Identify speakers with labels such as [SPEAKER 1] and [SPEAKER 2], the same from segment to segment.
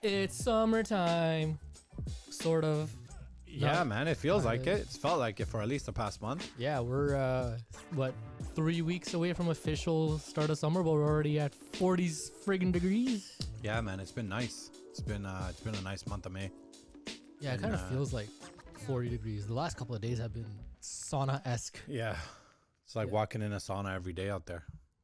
[SPEAKER 1] It's summertime, sort of.
[SPEAKER 2] Yeah, man, it feels like it. It's felt like it for at least the past month.
[SPEAKER 1] Yeah, we're 3 weeks away from official start of summer, but we're already at 40s friggin' degrees.
[SPEAKER 2] Yeah, man, it's been nice. It's been a nice month of May.
[SPEAKER 1] Yeah, it kind of feels like 40 degrees. The last couple of days have been sauna-esque.
[SPEAKER 2] Yeah, it's like walking in a sauna every day out there.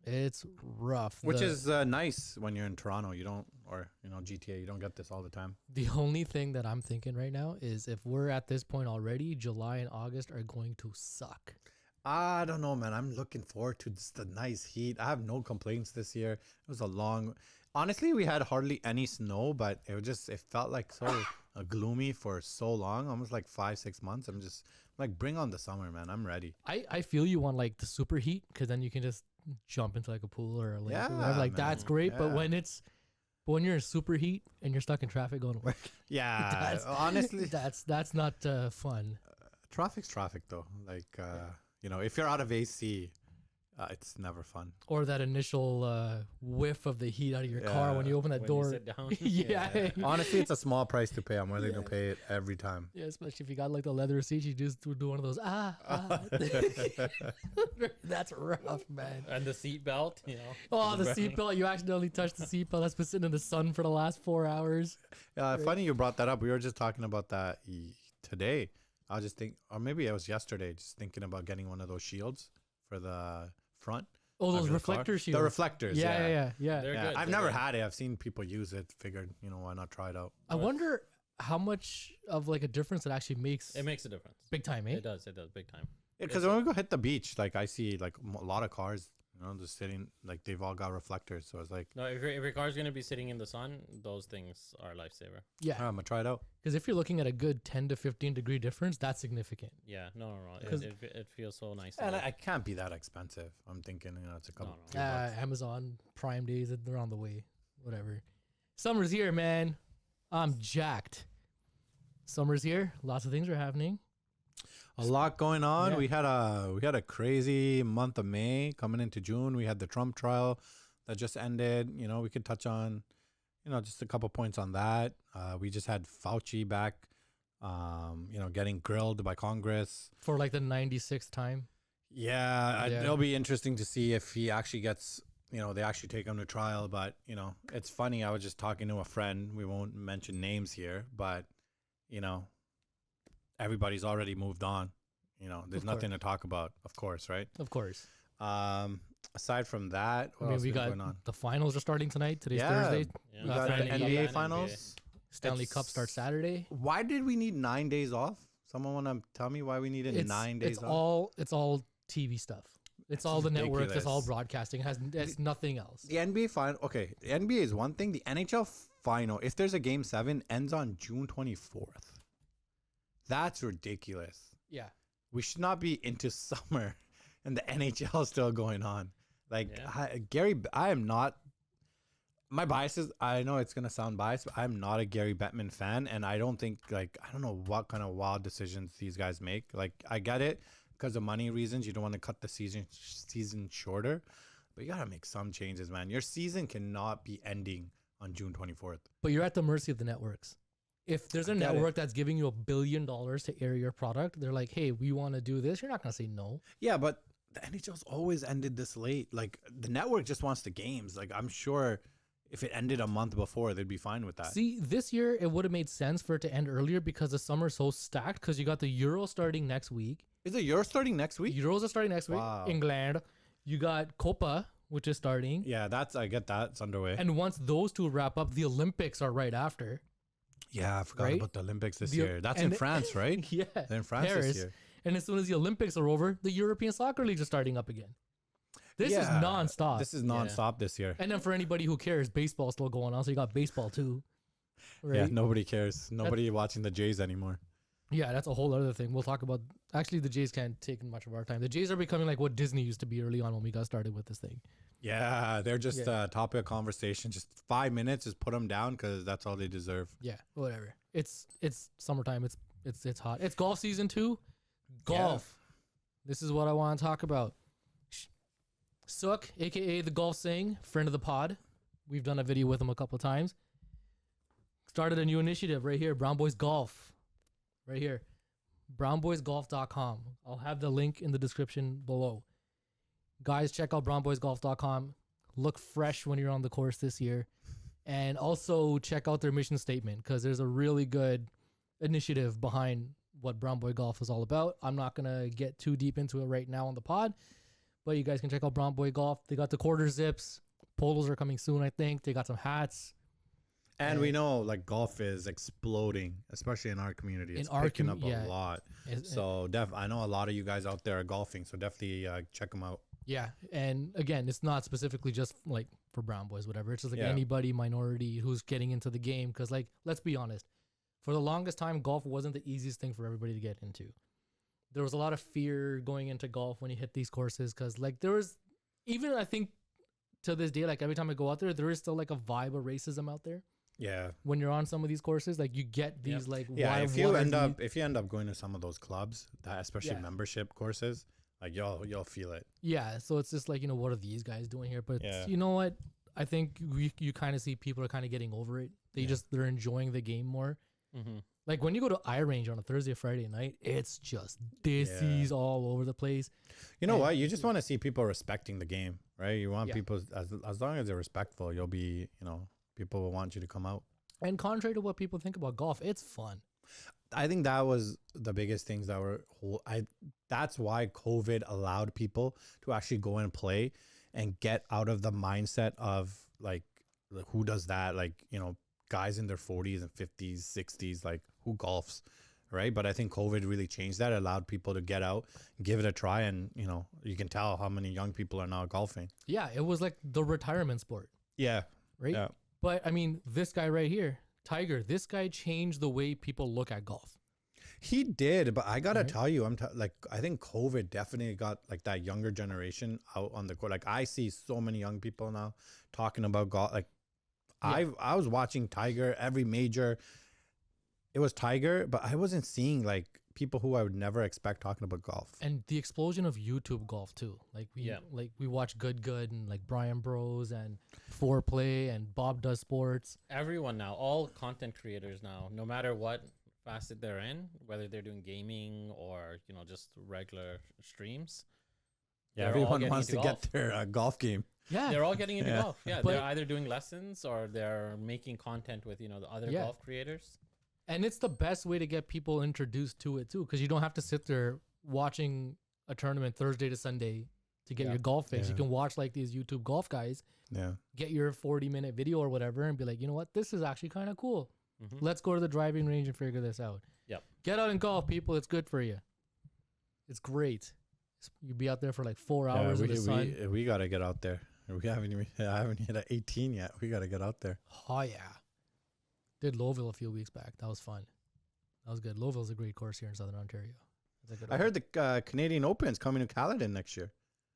[SPEAKER 1] It's rough.
[SPEAKER 2] Which is nice when you're in Toronto. You don't, or GTA. You don't get this all the time.
[SPEAKER 1] The only thing that I'm thinking right now is if we're at this point already, July and August are going to suck.
[SPEAKER 2] I don't know, man. I'm looking forward to just the nice heat. I have no complaints this year. It was honestly, we had hardly any snow, but it felt like so gloomy for so long, almost like 5-6 months. I'm just like, bring on the summer, man. I'm ready.
[SPEAKER 1] I feel you want like the super heat, because then you can just jump into like a pool or a lake.
[SPEAKER 2] Yeah,
[SPEAKER 1] or whatever. Like
[SPEAKER 2] man.
[SPEAKER 1] that's great.
[SPEAKER 2] Yeah.
[SPEAKER 1] But when you're in super heat and you're stuck in traffic going to work,
[SPEAKER 2] Yeah, honestly,
[SPEAKER 1] that's not fun.
[SPEAKER 2] traffic's traffic though. Like, if you're out of AC, it's never fun.
[SPEAKER 1] Or that initial whiff of the heat out of your car when you open that door.
[SPEAKER 3] You sit down.
[SPEAKER 1] Yeah.
[SPEAKER 2] Honestly, it's a small price to pay. I'm willing to pay it every time.
[SPEAKER 1] Yeah, especially if you got like the leather seat, you just do one of those That's rough, man.
[SPEAKER 3] And the seatbelt,
[SPEAKER 1] Oh, the seatbelt! You accidentally touched the seatbelt that's been sitting in the sun for the last 4 hours.
[SPEAKER 2] Funny you brought that up. We were just talking about that today. I was just or maybe it was yesterday, just thinking about getting one of those shields for the front.
[SPEAKER 1] Oh, those
[SPEAKER 2] of your
[SPEAKER 1] reflector
[SPEAKER 2] car.
[SPEAKER 1] shields.
[SPEAKER 2] The reflectors.
[SPEAKER 1] Yeah.
[SPEAKER 3] They're good.
[SPEAKER 2] I've never had it. I've seen people use it. Figured, why not try it out?
[SPEAKER 1] I wonder how much of like a difference it actually makes.
[SPEAKER 3] It makes a difference.
[SPEAKER 1] Big time, eh?
[SPEAKER 3] It does big time.
[SPEAKER 2] Because when we go hit the beach, like I see like a lot of cars, just sitting, like they've all got reflectors. So it's like,
[SPEAKER 3] No, if your car's gonna be sitting in the sun, those things are a lifesaver.
[SPEAKER 1] Yeah.
[SPEAKER 2] I'm gonna try it out.
[SPEAKER 1] Because if you're looking at a good 10 to 15 degree difference, that's significant.
[SPEAKER 3] Yeah, no. It feels so nice.
[SPEAKER 2] And I can't be that expensive. I'm thinking, it's a couple.
[SPEAKER 3] No.
[SPEAKER 2] few bucks.
[SPEAKER 1] Amazon Prime days, they're on the way. Whatever. Summer's here, man. I'm jacked. Summer's here. Lots of things are happening.
[SPEAKER 2] A lot going on.
[SPEAKER 1] Yeah.
[SPEAKER 2] We had a crazy month of May coming into June. We had the Trump trial that just ended. We could touch on, just a couple points on that. We just had Fauci back, getting grilled by Congress
[SPEAKER 1] For like the 96th time.
[SPEAKER 2] Yeah,
[SPEAKER 1] Yeah.
[SPEAKER 2] it'll be interesting to see if he actually gets, they actually take him to trial. But, it's funny. I was just talking to a friend. We won't mention names here, but, everybody's already moved on. There's nothing to talk about, of course, right?
[SPEAKER 1] Of course.
[SPEAKER 2] Aside from that, what else
[SPEAKER 1] we
[SPEAKER 2] is
[SPEAKER 1] got
[SPEAKER 2] going on?
[SPEAKER 1] the finals are starting tonight. Today's
[SPEAKER 2] Yeah.
[SPEAKER 1] Thursday.
[SPEAKER 3] Yeah.
[SPEAKER 2] We got the
[SPEAKER 1] Friday,
[SPEAKER 2] NBA
[SPEAKER 3] yeah.
[SPEAKER 2] finals.
[SPEAKER 1] Stanley Cup starts Saturday.
[SPEAKER 2] Why did we need 9 days off? Someone want to tell me why we needed 9 days off?
[SPEAKER 1] It's all TV stuff. It's all the networks. It's
[SPEAKER 2] ridiculous.
[SPEAKER 1] all broadcasting. It's nothing else.
[SPEAKER 2] The NBA final. Okay, the NBA is one thing. The NHL final, if there's a game 7, ends on June 24th. That's ridiculous.
[SPEAKER 1] Yeah.
[SPEAKER 2] We should not be into summer and the NHL is still going on. Like,
[SPEAKER 3] Yeah.
[SPEAKER 2] I am not. My bias is, I know it's going to sound biased, but I'm not a Gary Bettman fan. And I don't think, I don't know what kind of wild decisions these guys make. Like, I get it because of money reasons. You don't want to cut the season shorter. But you got to make some changes, man. Your season cannot be ending on June 24th.
[SPEAKER 1] But you're at the mercy of the networks. If there's a
[SPEAKER 2] get
[SPEAKER 1] network that's giving you $1 billion to air your product, they're like, hey, we want to do this. You're not going to say no.
[SPEAKER 2] Yeah, but the NHL's always ended this late. Like, the network just wants the games. Like, I'm sure if it ended a month before, they'd be fine with that.
[SPEAKER 1] See, this year, it would have made sense for it to end earlier because the summer's so stacked because you got the Euro starting next week.
[SPEAKER 2] Is it Euro starting next week?
[SPEAKER 1] Euros are starting next week.
[SPEAKER 2] Wow.
[SPEAKER 1] England. You got Copa, which is starting.
[SPEAKER 2] Yeah, I get that. It's underway.
[SPEAKER 1] And once those two wrap up, the Olympics are right after.
[SPEAKER 2] Yeah, I forgot
[SPEAKER 1] Right?
[SPEAKER 2] about the Olympics this
[SPEAKER 1] The-
[SPEAKER 2] year. That's
[SPEAKER 1] and-
[SPEAKER 2] in France, right?
[SPEAKER 1] Yeah.
[SPEAKER 2] They're in France
[SPEAKER 1] Paris.
[SPEAKER 2] this year.
[SPEAKER 1] And as soon as the Olympics are over, the European Soccer League is starting up again. This is
[SPEAKER 2] Yeah,
[SPEAKER 1] nonstop.
[SPEAKER 2] This is nonstop this year.
[SPEAKER 1] And then for anybody who cares, baseball's still going on. So you got baseball too. Right?
[SPEAKER 2] Yeah, nobody cares. Nobody watching the Jays anymore.
[SPEAKER 1] Yeah, that's a whole other thing. We'll talk about. Actually, the Jays can't take much of our time. The Jays are becoming like what Disney used to be early on when we got started with this thing.
[SPEAKER 2] Yeah, they're just a topic of conversation. Just 5 minutes, just put them down because that's all they deserve.
[SPEAKER 1] Yeah, whatever. It's summertime. It's hot. It's golf season too. Golf. This is what I want to talk about. Sook, aka the Golf Sing, friend of the pod. We've done a video with him a couple of times. started a new initiative right here, Brown Boys Golf. Right here. brownboysgolf.com. I'll have the link in the description below. Guys, check out brownboysgolf.com. Look fresh when you're on the course this year. And also check out their mission statement because there's a really good initiative behind what Brown Boy Golf is all about. I'm not going to get too deep into it right now on the pod, but you guys can check out Brown Boy Golf. They got the quarter zips. Polos are coming soon, I think. They got some hats.
[SPEAKER 2] And we know like golf is exploding, especially in our community. It's picking up a lot. So I know a lot of you guys out there are golfing, so definitely check them out.
[SPEAKER 1] Yeah, and again, it's not specifically just like for brown boys, whatever. It's just like anybody minority who's getting into the game. Because like, let's be honest, for the longest time, golf wasn't the easiest thing for everybody to get into. There was a lot of fear going into golf when you hit these courses. Because like there was, even I think to this day, like every time I go out there is still like a vibe of racism out there.
[SPEAKER 2] Yeah.
[SPEAKER 1] When you're on some of these courses, like you get these like
[SPEAKER 2] if you end up going to some of those clubs, especially membership courses, like you'll feel it.
[SPEAKER 1] Yeah. So it's just like, you know, what are these guys doing here? But you know what? I think you kind of see people are kind of getting over it. They're enjoying the game more. Mm-hmm. Like when you go to iRange on a Thursday or Friday night, it's just dissies all over the place.
[SPEAKER 2] You know what? You just want to see people respecting the game, right? You want people, as long as they're respectful, you'll be, you know, people will want you to come out.
[SPEAKER 1] And contrary to what people think about golf, it's fun.
[SPEAKER 2] I think that was the biggest things that were that's why COVID allowed people to actually go and play and get out of the mindset of like who does that? Like, you know, guys in their 40s and 50s, 60s, like who golfs, right? But I think COVID really changed that. It allowed people to get out, give it a try, and, you know, you can tell how many young people are now golfing. Yeah,
[SPEAKER 1] it was like the retirement sport.
[SPEAKER 2] Yeah.
[SPEAKER 1] Right?
[SPEAKER 2] Yeah.
[SPEAKER 1] But, I mean, this guy right here, Tiger, this guy changed the way people look at golf.
[SPEAKER 2] He did, but I got to tell you, I think COVID definitely got like that younger generation out on the court. Like I see so many young people now talking about golf. Like I was watching Tiger, every major. It was Tiger, but I wasn't seeing like people who I would never expect talking about golf.
[SPEAKER 1] And the explosion of YouTube golf too. Like we watch Good and like Brian Bros and Foreplay and Bob Does Sports.
[SPEAKER 3] Everyone now, all content creators now, no matter what facet they're in, whether they're doing gaming or, you know, just regular streams.
[SPEAKER 2] Yeah, everyone wants to get their golf game.
[SPEAKER 1] Yeah,
[SPEAKER 3] they're all getting into golf. Yeah, they're either doing lessons or they're making content with, you know, the other golf creators.
[SPEAKER 1] And it's the best way to get people introduced to it too, because you don't have to sit there watching a tournament Thursday to Sunday to get your golf fix. You can watch like these YouTube golf guys. Yeah. Get your 40-minute video or whatever and be like, you know what, this is actually kind of cool. Mm-hmm. Let's go to the driving range and figure this out.
[SPEAKER 3] Yep.
[SPEAKER 1] Get out and golf, people. It's good for you. It's great. You'll be out there for like 4 hours in the sun.
[SPEAKER 2] We got to get out there. I haven't hit 18 yet. We got to get out there.
[SPEAKER 1] Oh, yeah. Did Lowville a few weeks back. That was fun. That was good. Lowville's a great course here in Southern Ontario.
[SPEAKER 2] I heard the Canadian Open's coming to Caledon next year.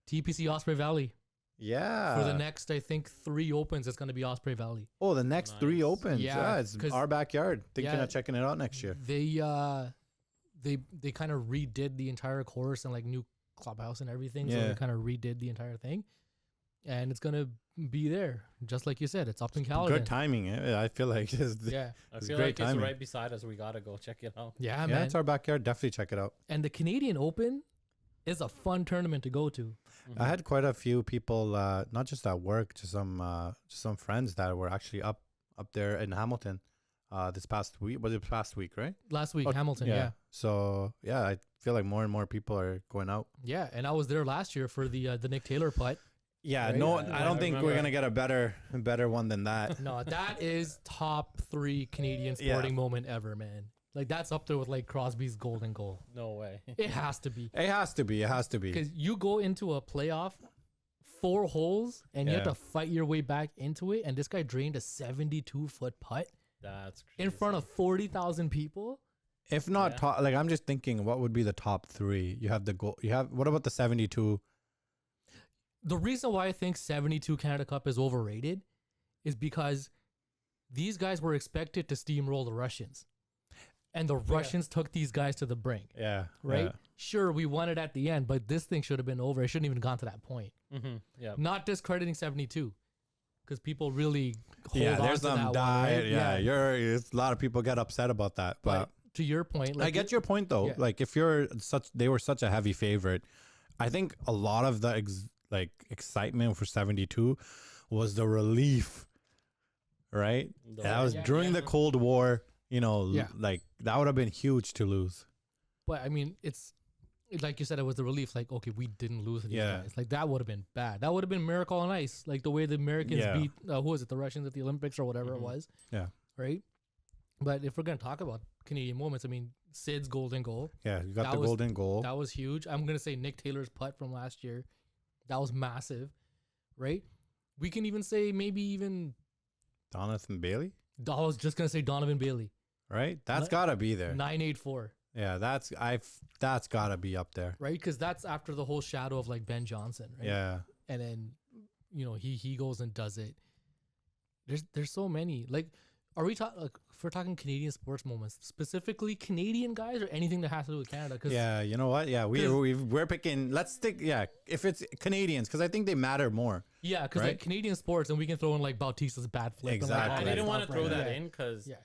[SPEAKER 1] TPC Osprey Valley.
[SPEAKER 2] Yeah.
[SPEAKER 1] For the next, I think, 3 opens, it's going to be Osprey Valley.
[SPEAKER 2] Oh, the next 3 opens. Yeah, it's our backyard. Thinking of checking it out next year.
[SPEAKER 1] They kind of redid the entire course and like new clubhouse and everything. So they kind of redid the entire thing. And it's going to be there. Just like you said, it's up in Caledon.
[SPEAKER 2] Good timing. I feel like it's
[SPEAKER 3] great timing. It's right beside us. We got to go check it out.
[SPEAKER 1] Yeah, man.
[SPEAKER 2] It's our backyard. Definitely check it out.
[SPEAKER 1] And the Canadian Open is a fun tournament to go to.
[SPEAKER 2] Mm-hmm. I had quite a few people, not just at work, just some friends that were actually up there in Hamilton this past week. Was it past week, right?
[SPEAKER 1] Last week, Hamilton, yeah.
[SPEAKER 2] So, yeah, I feel like more and more people are going out.
[SPEAKER 1] Yeah, and I was there last year for the Nick Taylor putt.
[SPEAKER 2] Yeah, right? No, I don't think we're going to get a better one than that.
[SPEAKER 1] No, that is top 3 Canadian sporting moment ever, man. Like, that's up there with, like, Crosby's golden goal.
[SPEAKER 3] No way.
[SPEAKER 1] It has to be.
[SPEAKER 2] It has to be.
[SPEAKER 1] Because you go into a playoff, 4 holes, and you have to fight your way back into it, and this guy drained a 72-foot putt.
[SPEAKER 3] That's crazy.
[SPEAKER 1] In front of 40,000 people.
[SPEAKER 2] If not, top, like, I'm just thinking, what would be the top 3? You have the goal. What about the 72?
[SPEAKER 1] The reason why I think 72 Canada Cup is overrated is because these guys were expected to steamroll the Russians. And the Russians took these guys to the brink.
[SPEAKER 2] Yeah.
[SPEAKER 1] Right?
[SPEAKER 2] Yeah.
[SPEAKER 1] Sure, we won it at the end, but this thing should have been over. It shouldn't even gone to that point.
[SPEAKER 3] Mm-hmm. Yeah.
[SPEAKER 1] Not discrediting 72. because people really hold
[SPEAKER 2] Yeah,
[SPEAKER 1] on
[SPEAKER 2] there's
[SPEAKER 1] to
[SPEAKER 2] some
[SPEAKER 1] that one,
[SPEAKER 2] diet.
[SPEAKER 1] right?
[SPEAKER 2] Yeah, it's a lot of people get upset about that, but
[SPEAKER 1] to your point, like
[SPEAKER 2] I get your point though.
[SPEAKER 1] yeah.
[SPEAKER 2] Like if they were such a heavy favorite. I think a lot of the excitement for 72 was the relief, right? That was during the Cold War. Like that would have been huge to lose.
[SPEAKER 1] But I mean, it's like you said, it was the relief. Like, okay, we didn't lose to these guys. Like that would have been bad. That would have been miracle on ice. Like the way the Americans beat who was it, the Russians at the Olympics or whatever it was.
[SPEAKER 2] Yeah.
[SPEAKER 1] Right. But if we're gonna talk about Canadian moments, I mean, Sid's golden goal.
[SPEAKER 2] Yeah, you got the golden goal.
[SPEAKER 1] That was huge. I'm gonna say Nick Taylor's putt from last year. That was massive, right? We can even say maybe even
[SPEAKER 2] Jonathan Bailey.
[SPEAKER 1] I was just gonna say Donovan Bailey.
[SPEAKER 2] Right, that's gotta be there.
[SPEAKER 1] 984.
[SPEAKER 2] Yeah, that's gotta be up there.
[SPEAKER 1] Right, because that's after the whole shadow of like Ben Johnson. Right?
[SPEAKER 2] Yeah,
[SPEAKER 1] and then he goes and does it. There's so many. Like, are we talking like if we're talking Canadian sports moments, specifically Canadian guys, or anything that has to do with Canada? Cause,
[SPEAKER 2] yeah, you know what? Yeah, we're picking. Let's stick. Yeah, if it's Canadians, because I think they matter more.
[SPEAKER 1] Yeah, because like Canadian sports, and we can throw in like Bautista's bad flip.
[SPEAKER 2] Exactly.
[SPEAKER 3] I didn't want to throw that in because
[SPEAKER 1] yeah.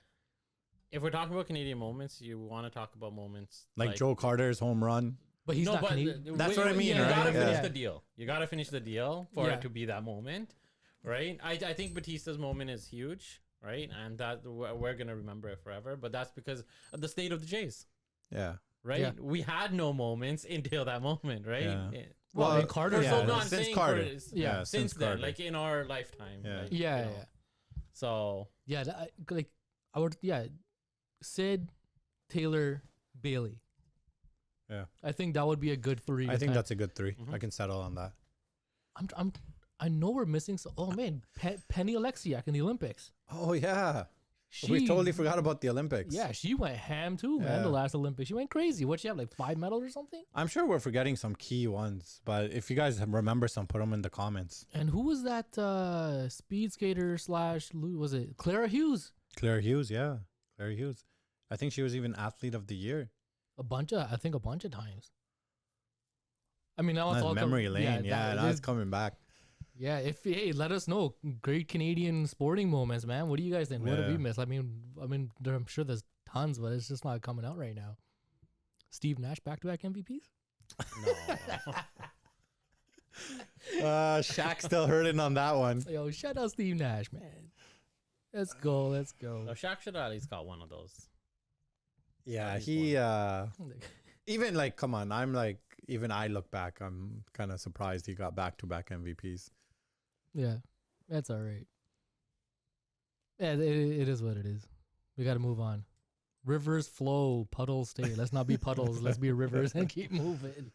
[SPEAKER 3] If we're talking about Canadian moments, you want to talk about moments
[SPEAKER 2] like Joe Carter's home run.
[SPEAKER 1] But he's not Canadian.
[SPEAKER 2] That's what I mean.
[SPEAKER 3] You
[SPEAKER 2] right?
[SPEAKER 3] gotta finish the deal. You gotta finish the deal for
[SPEAKER 1] Yeah.
[SPEAKER 3] it to be that moment, right? I think Batista's moment is huge, right? And that we're gonna remember it forever. But that's because of the state of the Jays,
[SPEAKER 2] Yeah.
[SPEAKER 3] right?
[SPEAKER 1] Yeah.
[SPEAKER 3] We had no moments until that moment, right?
[SPEAKER 2] Yeah.
[SPEAKER 1] Well, Carter.
[SPEAKER 3] So no,
[SPEAKER 2] Yeah,
[SPEAKER 3] I'm
[SPEAKER 2] since
[SPEAKER 3] saying
[SPEAKER 2] Carter.
[SPEAKER 1] Yeah,
[SPEAKER 3] since then,
[SPEAKER 2] Carter.
[SPEAKER 3] like in our lifetime.
[SPEAKER 2] Yeah.
[SPEAKER 3] Like,
[SPEAKER 1] Yeah,
[SPEAKER 3] you know.
[SPEAKER 1] yeah.
[SPEAKER 3] So
[SPEAKER 1] Yeah, I would. Yeah, Sid, Taylor, Bailey.
[SPEAKER 2] Yeah.
[SPEAKER 1] I think that would be a good three.
[SPEAKER 2] I think that's a good 3.
[SPEAKER 3] Mhm.
[SPEAKER 2] I can settle on that.
[SPEAKER 1] I know we're missing. Oh man, Penny Alexiak in the Olympics.
[SPEAKER 2] Oh yeah. We totally forgot about the Olympics.
[SPEAKER 1] Yeah, she went ham too, man.
[SPEAKER 2] Yeah.
[SPEAKER 1] The last Olympics, she went crazy. What she have, like 5 medals or something?
[SPEAKER 2] I'm sure we're forgetting some key ones, but if you guys remember some, put them in the comments.
[SPEAKER 1] And who was that speed skater / was it Clara Hughes?
[SPEAKER 2] Claire Hughes, yeah. Claire Hughes. I think she was even athlete of the year.
[SPEAKER 1] A bunch of times. I mean, now it's
[SPEAKER 2] That's
[SPEAKER 1] all
[SPEAKER 2] memory lane. Yeah, now it's coming back.
[SPEAKER 1] Yeah, let us know. Great Canadian sporting moments, man. What do you guys think? What did we
[SPEAKER 2] Yeah.
[SPEAKER 1] miss? I mean, I'm sure there's tons, but it's just not coming out right now. Steve Nash back-to-back MVPs?
[SPEAKER 3] no.
[SPEAKER 2] Shaq still hurting on that one.
[SPEAKER 1] Yo, shout out Steve Nash, man. Let's go.
[SPEAKER 3] No, Shaq should have at least got one of those.
[SPEAKER 2] Yeah,
[SPEAKER 3] At least
[SPEAKER 2] he even like, come on, I'm like, even I look back, I'm kind of surprised he got back-to-back MVPs.
[SPEAKER 1] Yeah, that's all right. Yeah, it is what it is. We got to move on. Rivers flow, puddles stay. Let's not be puddles. Let's be rivers and keep moving.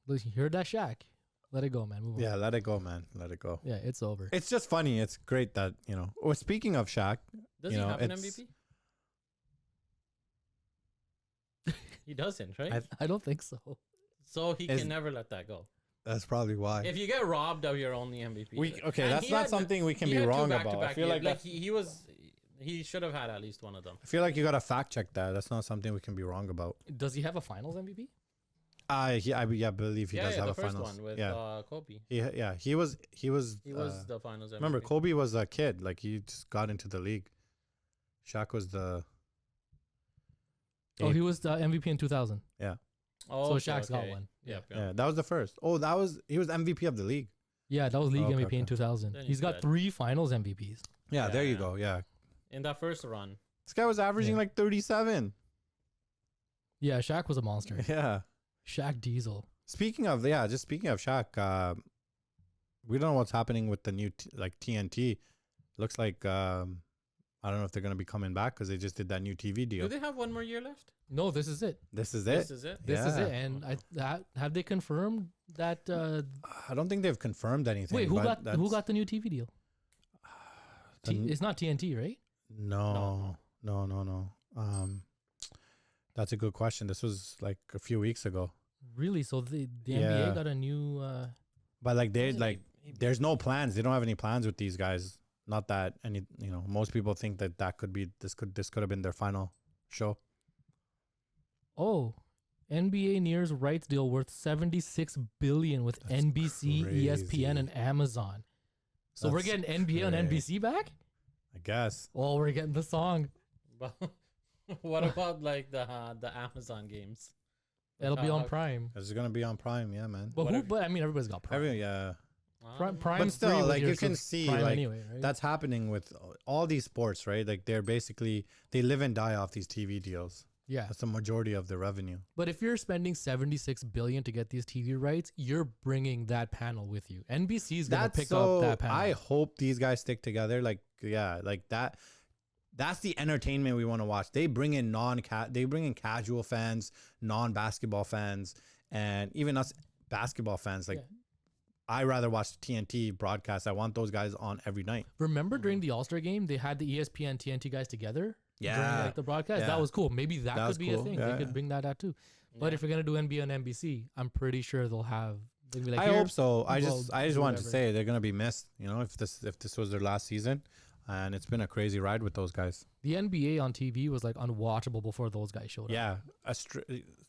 [SPEAKER 1] Listen, you heard that, Shaq? Let it go, man. Move on.
[SPEAKER 2] Yeah, let it go, man. Let it go.
[SPEAKER 1] Yeah, it's over.
[SPEAKER 2] It's just funny. It's great that, Well, speaking of Shaq,
[SPEAKER 3] Does
[SPEAKER 2] You
[SPEAKER 3] he
[SPEAKER 2] know,
[SPEAKER 3] have an
[SPEAKER 2] it's-
[SPEAKER 3] MVP? He doesn't, right?
[SPEAKER 1] I don't think so.
[SPEAKER 3] So he
[SPEAKER 2] Is-
[SPEAKER 3] can never let that go.
[SPEAKER 2] that's probably why.
[SPEAKER 3] If you get robbed of your only MVP, and
[SPEAKER 2] That's
[SPEAKER 3] he
[SPEAKER 2] not
[SPEAKER 3] had-
[SPEAKER 2] something we can
[SPEAKER 3] he
[SPEAKER 2] be
[SPEAKER 3] had two
[SPEAKER 2] wrong about. I
[SPEAKER 3] back-to-back
[SPEAKER 2] feel
[SPEAKER 3] years.
[SPEAKER 2] like
[SPEAKER 3] he should have had at least one of them.
[SPEAKER 2] I feel like you got to fact check that. That's not something we can be wrong about.
[SPEAKER 1] Does he have a Finals MVP?
[SPEAKER 2] I believe he does have
[SPEAKER 3] the
[SPEAKER 2] a
[SPEAKER 3] first
[SPEAKER 2] finals.
[SPEAKER 3] one with
[SPEAKER 2] yeah,
[SPEAKER 3] Kobe.
[SPEAKER 2] he was.
[SPEAKER 3] He was the finals MVP.
[SPEAKER 2] Remember, Kobe was a kid. Like he just got into the league. Shaq was the.
[SPEAKER 1] Oh, he was the MVP in 2000.
[SPEAKER 3] Oh,
[SPEAKER 1] So Shaq's got one.
[SPEAKER 3] Yep,
[SPEAKER 2] Yeah, that was the first. Oh, he was MVP of the league.
[SPEAKER 1] Yeah, that was league
[SPEAKER 2] Okay,
[SPEAKER 1] MVP in
[SPEAKER 2] okay.
[SPEAKER 1] 2000.
[SPEAKER 3] Then
[SPEAKER 1] He's
[SPEAKER 3] he's
[SPEAKER 1] got
[SPEAKER 3] good.
[SPEAKER 1] 3 Finals MVPs.
[SPEAKER 2] Yeah, there you
[SPEAKER 3] Yeah.
[SPEAKER 2] go. Yeah,
[SPEAKER 3] In that first run,
[SPEAKER 2] this guy was averaging
[SPEAKER 1] Yeah.
[SPEAKER 2] like 37.
[SPEAKER 1] Yeah, Shaq was a monster.
[SPEAKER 2] Yeah.
[SPEAKER 1] Shaq Diesel.
[SPEAKER 2] Speaking of Shaq, we don't know what's happening with the new TNT. Looks like I don't know if they're gonna be coming back because they just did that new TV deal.
[SPEAKER 3] do they have one more year left?
[SPEAKER 1] No, this is it.
[SPEAKER 2] This is
[SPEAKER 3] This
[SPEAKER 2] it.
[SPEAKER 3] is it.
[SPEAKER 1] This is
[SPEAKER 2] Yeah.
[SPEAKER 1] it. And have they confirmed that?
[SPEAKER 2] I don't think they've confirmed anything.
[SPEAKER 1] Wait, who
[SPEAKER 2] but
[SPEAKER 1] got the new TV deal? It's not TNT, right?
[SPEAKER 2] No. That's a good question. This was like a few weeks ago.
[SPEAKER 1] Really? So the
[SPEAKER 2] Yeah.
[SPEAKER 1] NBA got a new.
[SPEAKER 2] But like they
[SPEAKER 3] Wasn't
[SPEAKER 2] like
[SPEAKER 3] he-
[SPEAKER 2] there's no plans. They don't have any plans with these guys. Not that most people think that could be this could have been their final show.
[SPEAKER 1] Oh, NBA nears rights deal worth $76 billion with
[SPEAKER 2] That's
[SPEAKER 1] NBC,
[SPEAKER 2] crazy.
[SPEAKER 1] ESPN, and Amazon. So we're
[SPEAKER 2] That's
[SPEAKER 1] getting NBA on
[SPEAKER 2] great.
[SPEAKER 1] NBC back?
[SPEAKER 2] I guess.
[SPEAKER 1] Oh, we're getting the song.
[SPEAKER 3] But what about like the Amazon games?
[SPEAKER 1] That'll be on
[SPEAKER 3] how-
[SPEAKER 1] Prime.
[SPEAKER 2] It's gonna be on Prime, yeah, man.
[SPEAKER 1] But
[SPEAKER 3] What
[SPEAKER 1] who?
[SPEAKER 3] if-
[SPEAKER 1] But I mean, everybody's got Prime.
[SPEAKER 2] Yeah.
[SPEAKER 1] Prime's
[SPEAKER 2] still,
[SPEAKER 1] free with
[SPEAKER 2] like,
[SPEAKER 1] your
[SPEAKER 2] you can see,
[SPEAKER 1] Prime
[SPEAKER 2] like,
[SPEAKER 1] anyway, right?
[SPEAKER 2] That's happening with all these sports, right? Like they're basically they live and die off these TV deals.
[SPEAKER 1] yeah.
[SPEAKER 2] That's the majority of the revenue.
[SPEAKER 1] But if you're spending 76 billion to get these TV rights, you're bringing that panel with you. NBC's gonna pick up that panel.
[SPEAKER 2] I hope these guys stick together. Like, yeah, like that. That's the entertainment we want to watch. They bring in casual fans, non-basketball fans, and even us basketball fans. Like,
[SPEAKER 1] Yeah.
[SPEAKER 2] I rather watch TNT broadcast. I want those guys on every night.
[SPEAKER 1] Remember during the All-Star game, they had the ESPN TNT guys together during
[SPEAKER 2] Yeah.
[SPEAKER 1] like the broadcast.
[SPEAKER 2] Yeah.
[SPEAKER 1] That was cool. Maybe that
[SPEAKER 2] was
[SPEAKER 1] could be a
[SPEAKER 2] cool.
[SPEAKER 1] thing.
[SPEAKER 2] Yeah,
[SPEAKER 1] They could
[SPEAKER 2] yeah.
[SPEAKER 1] bring that out too. But if you're gonna do NBA on NBC, I'm pretty sure they'll be like,
[SPEAKER 2] I
[SPEAKER 1] "Here,
[SPEAKER 2] hope so. I
[SPEAKER 1] we'll
[SPEAKER 2] just
[SPEAKER 1] do
[SPEAKER 2] wanted to
[SPEAKER 1] whatever."
[SPEAKER 2] say they're gonna be missed. You know, if this was their last season, and it's been a crazy ride with those guys.
[SPEAKER 1] The NBA on TV was like unwatchable before those guys showed up.
[SPEAKER 2] Yeah,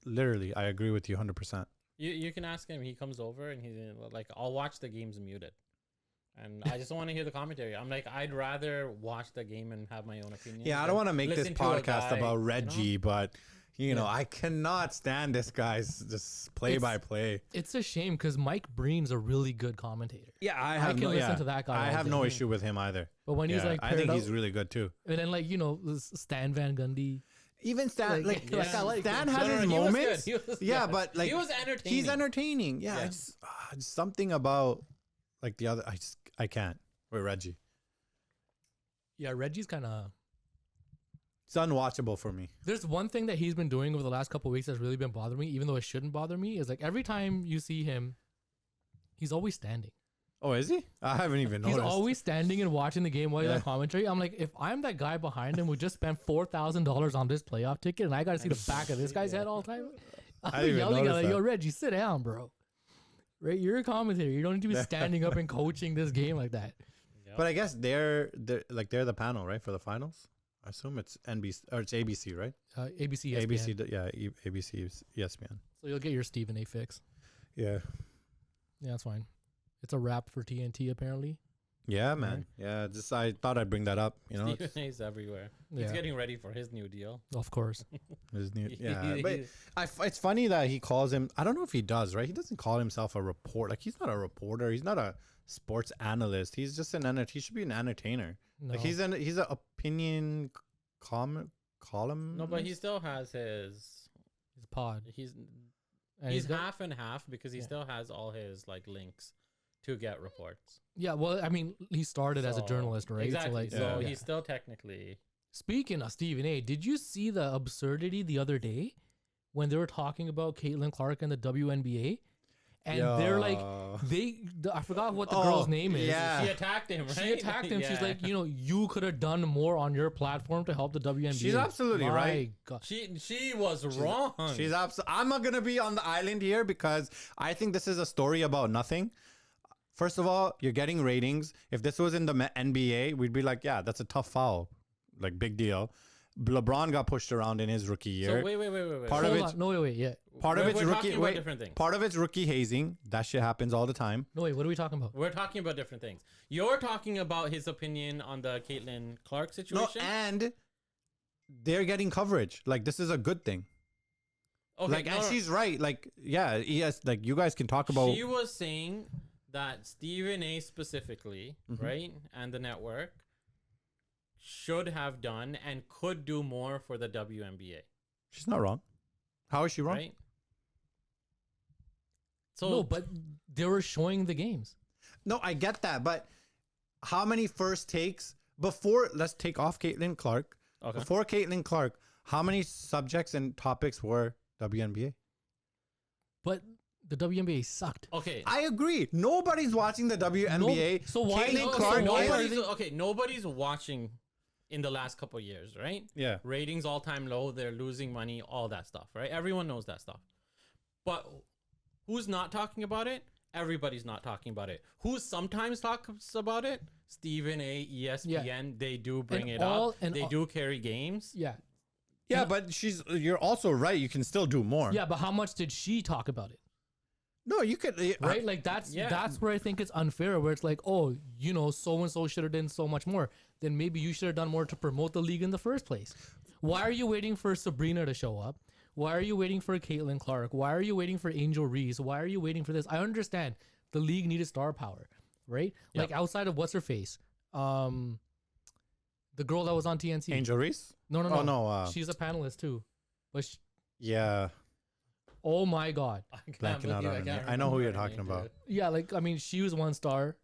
[SPEAKER 2] literally, I agree with you 100%.
[SPEAKER 3] You can ask him. He comes over and he's like, I'll watch the games muted, and I just want to hear the commentary. I'm like, I'd rather watch the game and have my own opinion.
[SPEAKER 2] Yeah, I
[SPEAKER 3] than
[SPEAKER 2] don't want to make this
[SPEAKER 3] listen to a
[SPEAKER 2] podcast
[SPEAKER 3] guy,
[SPEAKER 2] about
[SPEAKER 3] you know?
[SPEAKER 2] Reggie, but you know, I cannot stand this guy's just play by play.
[SPEAKER 1] It's a shame because Mike Breen's a really good commentator.
[SPEAKER 2] Yeah, I
[SPEAKER 1] can listen to that guy
[SPEAKER 2] I
[SPEAKER 1] all
[SPEAKER 2] have
[SPEAKER 1] day.
[SPEAKER 2] no issue with him either.
[SPEAKER 1] But when he's
[SPEAKER 2] Yeah,
[SPEAKER 1] like,
[SPEAKER 2] I think
[SPEAKER 1] paired
[SPEAKER 2] he's
[SPEAKER 1] up-
[SPEAKER 2] really good too.
[SPEAKER 1] and then like Stan Van Gundy.
[SPEAKER 2] Even Stan,
[SPEAKER 1] Like, like, I like
[SPEAKER 2] Stan
[SPEAKER 1] him.
[SPEAKER 2] has
[SPEAKER 3] No,
[SPEAKER 2] his
[SPEAKER 3] he was
[SPEAKER 2] moments.
[SPEAKER 3] good. He was
[SPEAKER 2] Yeah,
[SPEAKER 3] good.
[SPEAKER 2] but like
[SPEAKER 3] he was entertaining.
[SPEAKER 2] he's entertaining. Yeah,
[SPEAKER 3] Yeah.
[SPEAKER 2] just something about like the other. I can't with Reggie.
[SPEAKER 1] Yeah, Reggie's kind of.
[SPEAKER 2] It's unwatchable for me.
[SPEAKER 1] There's one thing that he's been doing over the last couple of weeks that's really been bothering me, even though it shouldn't bother me, is like every time you see him, he's always standing.
[SPEAKER 2] Oh, is he? I haven't even
[SPEAKER 1] He's
[SPEAKER 2] noticed.
[SPEAKER 1] always standing and watching the game while he's
[SPEAKER 2] Yeah.
[SPEAKER 1] on commentary. I'm like, if I'm that guy behind him who just spent $4,000 on this playoff ticket and I got to see the back of this guy's head all the time,
[SPEAKER 2] I
[SPEAKER 1] I'm
[SPEAKER 2] didn't even
[SPEAKER 1] yelling at
[SPEAKER 2] notice
[SPEAKER 1] him, yo,
[SPEAKER 2] that.
[SPEAKER 1] Reggie, sit down, bro. Right? You're a commentator. You don't need to be standing up and coaching this game like that.
[SPEAKER 3] Yep.
[SPEAKER 2] But I guess they're the panel, right, for the finals. I assume it's NBC or it's ABC, right?
[SPEAKER 1] ABC, ESPN.
[SPEAKER 2] ABC, yeah, ABC, is ESPN.
[SPEAKER 1] So you'll get your Stephen A fix.
[SPEAKER 2] Yeah,
[SPEAKER 1] Yeah, that's fine. It's a wrap for TNT, apparently.
[SPEAKER 2] yeah, man. Yeah, just I thought I'd bring that up. You know,
[SPEAKER 3] Stephen A's everywhere.
[SPEAKER 1] Yeah,
[SPEAKER 3] He's getting ready for his new deal.
[SPEAKER 1] of course.
[SPEAKER 2] it's new. Yeah, but it's funny that he calls him. I don't know if he does, right? He doesn't call himself a report. Like he's not a reporter. He's not a sports analyst. He's just he should be an entertainer.
[SPEAKER 1] No.
[SPEAKER 2] Like he's an opinion column.
[SPEAKER 3] No, but he still has his.
[SPEAKER 1] His pod.
[SPEAKER 3] He's
[SPEAKER 1] And
[SPEAKER 3] he's
[SPEAKER 1] got-
[SPEAKER 3] half and half because he
[SPEAKER 1] Yeah.
[SPEAKER 3] still has all his like links to get reports.
[SPEAKER 1] Yeah, well, I mean, he started as a
[SPEAKER 3] So-
[SPEAKER 1] journalist, right?
[SPEAKER 3] Exactly.
[SPEAKER 1] So, like,
[SPEAKER 3] So
[SPEAKER 2] Yeah.
[SPEAKER 3] he's still technically.
[SPEAKER 1] Speaking of Stephen A, did you see the absurdity the other day when they were talking about Caitlyn Clark and the WNBA? And they're like, I forgot what the girl's name is.
[SPEAKER 2] yeah.
[SPEAKER 3] She attacked him, right?
[SPEAKER 1] She attacked him. She's
[SPEAKER 3] Yeah.
[SPEAKER 1] like, you could have done more on your platform to help the WNBA.
[SPEAKER 2] She's absolutely
[SPEAKER 1] My
[SPEAKER 2] right.
[SPEAKER 1] God.
[SPEAKER 3] She was wrong.
[SPEAKER 2] I'm not gonna be on the island here because I think this is a story about nothing. First of all, you're getting ratings. If this was in the NBA, we'd be like, yeah, that's a tough foul, like big deal. LeBron got pushed around in his rookie year.
[SPEAKER 3] So wait.
[SPEAKER 2] Part of
[SPEAKER 1] Hold
[SPEAKER 2] it's
[SPEAKER 1] on. No, wait. Yeah.
[SPEAKER 2] part of
[SPEAKER 3] We're-
[SPEAKER 2] it's
[SPEAKER 3] we're
[SPEAKER 2] rookie.
[SPEAKER 3] talking about
[SPEAKER 2] Wait,
[SPEAKER 3] different things.
[SPEAKER 2] part of it's rookie hazing. That shit happens all the time.
[SPEAKER 1] No, wait. What are we talking about?
[SPEAKER 3] We're talking about different things. You're talking about his opinion on the Caitlyn Clark
[SPEAKER 2] No,
[SPEAKER 3] situation.
[SPEAKER 2] and they're getting coverage. Like this is a good thing.
[SPEAKER 3] Okay,
[SPEAKER 2] Like,
[SPEAKER 3] no,
[SPEAKER 2] and
[SPEAKER 3] no.
[SPEAKER 2] she's right. Like, yeah, yes. Like, you guys can talk about.
[SPEAKER 3] She was saying that Stephen A specifically,
[SPEAKER 2] Mm-hmm.
[SPEAKER 3] right, and the network should have done and could do more for the WNBA,
[SPEAKER 2] She's not wrong. How is she wrong?
[SPEAKER 3] right? So
[SPEAKER 1] No, but they were showing the games.
[SPEAKER 2] No, I get that, but how many first takes before? Let's take off Caitlyn Clark.
[SPEAKER 3] okay.
[SPEAKER 2] Before Caitlyn Clark, how many subjects and topics were WNBA?
[SPEAKER 1] But the WNBA sucked.
[SPEAKER 3] Okay.
[SPEAKER 2] I agree. Nobody's watching the WNBA.
[SPEAKER 1] so why-
[SPEAKER 2] Caitlyn
[SPEAKER 1] no, so
[SPEAKER 2] Clark?
[SPEAKER 1] why
[SPEAKER 2] is-
[SPEAKER 1] are
[SPEAKER 3] nobody's nobody's watching in the last couple of years, right?
[SPEAKER 2] yeah.
[SPEAKER 3] Ratings all time low, they're losing money, all that stuff, right? Everyone knows that stuff. But who's not talking about it? Everybody's not talking about it. Who sometimes talks about it? Stephen A, ESPN, they do bring
[SPEAKER 1] And
[SPEAKER 3] it
[SPEAKER 1] all-
[SPEAKER 3] up.
[SPEAKER 1] and
[SPEAKER 3] They
[SPEAKER 1] all-
[SPEAKER 3] do carry games.
[SPEAKER 1] Yeah.
[SPEAKER 2] Yeah, but you're also right. You can still do more.
[SPEAKER 1] Yeah, but how much did she talk about it?
[SPEAKER 2] No, you could.
[SPEAKER 1] Right? Like that's where I think it's unfair, where it's like, oh, you know, so and so should have done so much more. Then maybe you should have done more to promote the league in the first place. Why are you waiting for Sabrina to show up? Why are you waiting for Caitlyn Clark? Why are you waiting for Angel Reese? Why are you waiting for this? I understand the league needed star power, right?
[SPEAKER 3] Yep.
[SPEAKER 1] Like outside of what's her face, the girl that was on TNT.
[SPEAKER 2] Angel Reese?
[SPEAKER 1] No.
[SPEAKER 2] Oh, no.
[SPEAKER 1] She's a panelist too, but
[SPEAKER 2] Yeah.
[SPEAKER 1] oh my god,
[SPEAKER 3] I can't
[SPEAKER 2] Blanking out
[SPEAKER 3] believe
[SPEAKER 2] on her name. I
[SPEAKER 3] remember
[SPEAKER 2] know who
[SPEAKER 3] her
[SPEAKER 2] you're
[SPEAKER 3] name,
[SPEAKER 2] talking about.
[SPEAKER 3] dude.
[SPEAKER 1] yeah, like I mean, she was 1 star,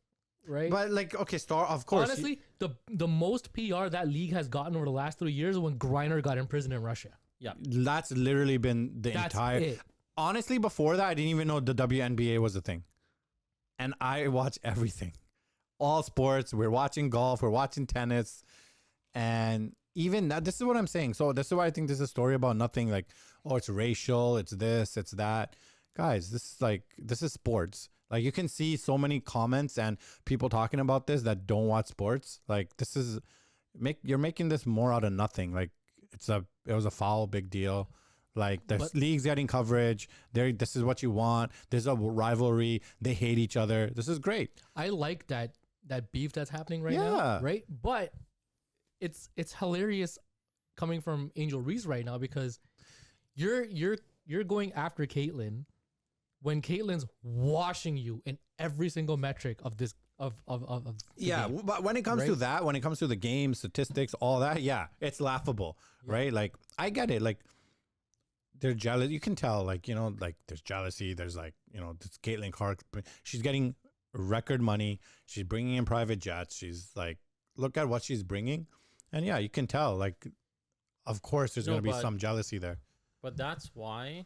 [SPEAKER 1] right?
[SPEAKER 2] But like, okay, star, of course.
[SPEAKER 1] Honestly, the most PR that league has gotten over the last 3 years when Griner got imprisoned in Russia.
[SPEAKER 3] Yeah.
[SPEAKER 2] That's literally been the
[SPEAKER 1] That's
[SPEAKER 2] entire.
[SPEAKER 1] it.
[SPEAKER 2] Honestly, before that, I didn't even know the WNBA was a thing. And I watch everything, all sports. We're watching golf, we're watching tennis. And even that, this is what I'm saying. So, this is why I think this is a story about nothing like, oh, it's racial, it's this, it's that. Guys, this is sports. Like, you can see so many comments and people talking about this that don't watch sports. Like, you're making this more out of nothing. Like, it was a foul, big deal. Like, the league's getting coverage. This is what you want. There's a rivalry. They hate each other. This is great.
[SPEAKER 1] I like that beef that's happening right
[SPEAKER 2] Yeah.
[SPEAKER 1] now, right? But it's hilarious coming from Angel Reese right now because you're going after Caitlyn when Caitlyn's washing you in every single metric of this of the
[SPEAKER 2] Yeah,
[SPEAKER 1] game.
[SPEAKER 2] but when it comes to
[SPEAKER 1] Right?
[SPEAKER 2] that, when it comes to the game, statistics, all that, yeah, it's laughable, right? Like, I get it. Like, they're jealous. You can tell, like, you know, like there's jealousy. There's like, you know, this Caitlyn Clark. She's getting record money. She's bringing in private jets. She's like, look at what she's bringing. And yeah, you can tell, like, of course, there's going to be some jealousy there.
[SPEAKER 3] But that's why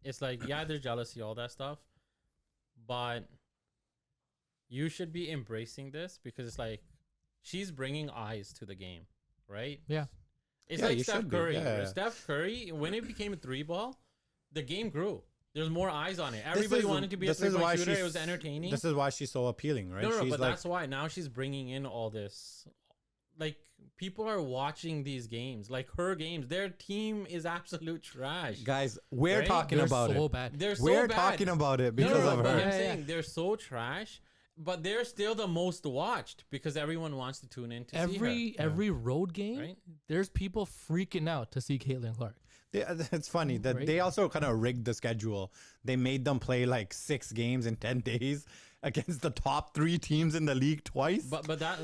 [SPEAKER 3] it's like, yeah, there's jealousy, all that stuff. But you should be embracing this because it's like she's bringing eyes to the game, right?
[SPEAKER 1] Yeah.
[SPEAKER 3] It's
[SPEAKER 2] Yeah,
[SPEAKER 3] like
[SPEAKER 2] you
[SPEAKER 3] Steph
[SPEAKER 2] should be.
[SPEAKER 3] Curry.
[SPEAKER 2] Yeah.
[SPEAKER 3] Steph Curry, when it became a 3-ball, the game grew. There's more eyes on it. Everybody wanted to be a 3-point shooter. It was entertaining.
[SPEAKER 2] This is why she's so appealing, right?
[SPEAKER 3] No,
[SPEAKER 2] She's
[SPEAKER 3] but
[SPEAKER 2] like,
[SPEAKER 3] that's why now she's bringing in all this. Like, people are watching these games, like her games. Their team is absolute trash.
[SPEAKER 2] guys, we're
[SPEAKER 3] Right?
[SPEAKER 2] talking
[SPEAKER 1] They're
[SPEAKER 2] about
[SPEAKER 1] so
[SPEAKER 2] it.
[SPEAKER 1] bad.
[SPEAKER 3] They're so
[SPEAKER 2] We're
[SPEAKER 3] bad.
[SPEAKER 2] talking about it
[SPEAKER 3] No,
[SPEAKER 2] because of
[SPEAKER 3] but
[SPEAKER 2] her.
[SPEAKER 3] I'm
[SPEAKER 1] Yeah,
[SPEAKER 3] saying they're so trash, but they're still the most watched because everyone wants to tune in to see her.
[SPEAKER 1] Every road game,
[SPEAKER 3] Right?
[SPEAKER 1] there's people freaking out to see Caitlyn Clark.
[SPEAKER 2] Yeah, it's funny that
[SPEAKER 1] Right?
[SPEAKER 2] they also kind of rigged the schedule. They made them play like 6 games in 10 days against the top 3 teams in the league twice.
[SPEAKER 3] But that's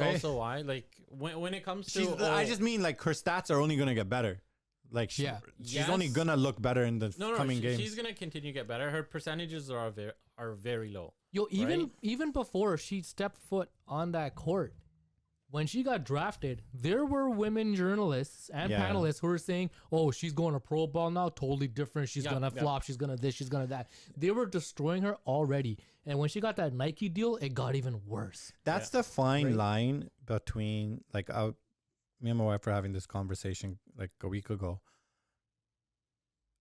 [SPEAKER 2] Right?
[SPEAKER 3] also why, like, when it comes to
[SPEAKER 2] I just mean like her stats are only gonna get better. Like she's
[SPEAKER 3] Yes.
[SPEAKER 2] only gonna look better in the
[SPEAKER 3] no,
[SPEAKER 2] coming games.
[SPEAKER 3] she's gonna continue to get better. Her percentages are very low.
[SPEAKER 1] Yo,
[SPEAKER 3] Right?
[SPEAKER 1] even before she stepped foot on that court, when she got drafted, there were women journalists and
[SPEAKER 2] Yeah.
[SPEAKER 1] panelists who were saying, "Oh, she's going to pro ball now, totally different. She's
[SPEAKER 3] Yeah,
[SPEAKER 1] gonna
[SPEAKER 3] yeah.
[SPEAKER 1] flop. She's gonna this. She's gonna that." They were destroying her already, and when she got that Nike deal, it got even worse.
[SPEAKER 2] That's the fine
[SPEAKER 1] Right?
[SPEAKER 2] line between like me and my wife were having this conversation like a week ago.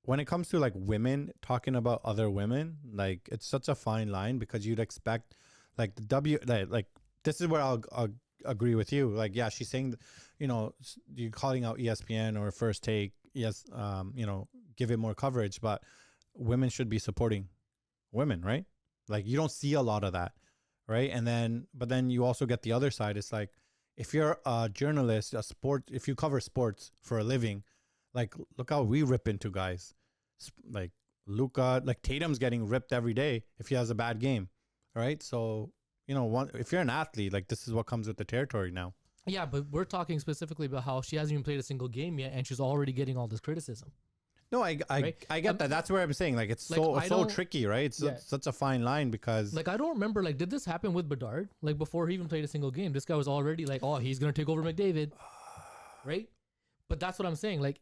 [SPEAKER 2] When it comes to like women talking about other women, like it's such a fine line because you'd expect like like this is where I'll agree with you. Like, yeah, she's saying, you know, you're calling out ESPN or First Take. Yes, you know, give it more coverage, but women should be supporting women, right? Like, you don't see a lot of that, right? But then you also get the other side. It's like, if you're a journalist, if you cover sports for a living, like, look how we rip into guys. Like Luka, like Tatum's getting ripped every day if he has a bad game, right? So, you know, if you're an athlete, like, this is what comes with the territory now.
[SPEAKER 1] Yeah, but we're talking specifically about how she hasn't even played a single game yet, and she's already getting all this criticism.
[SPEAKER 2] No, I get that. That's where I'm saying, like, it's so tricky, right? It's such a fine line because,
[SPEAKER 1] like, I don't remember, like, did this happen with Bedard? Like, before he even played a single game, this guy was already like, oh, he's gonna take over McDavid, right? But that's what I'm saying. Like,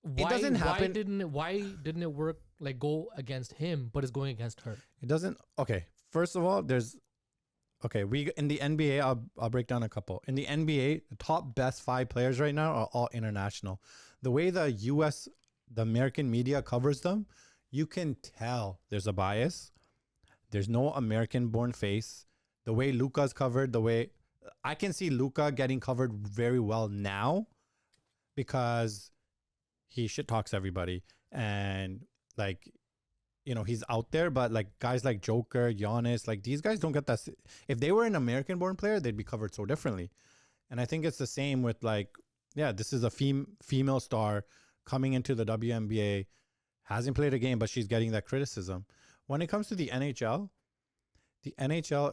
[SPEAKER 1] why,
[SPEAKER 2] it doesn't happen.
[SPEAKER 1] Why didn't it work? Like, go against him, but it's going against her.
[SPEAKER 2] It doesn't. Okay, first of all, we in the NBA. I'll break down a couple. In the NBA, the top best 5 players right now are all international. The way the American media covers them, you can tell there's a bias. There's no American-born face. The way Luka's covered, the way I can see Luka getting covered very well now because he shit talks everybody, and like he's out there, but like guys like Joker, Giannis, like these guys don't get that. If they were an American-born player, they'd be covered so differently. And I think it's the same with like, yeah, this is a female star coming into the WNBA, hasn't played a game, but she's getting that criticism. When it comes to the NHL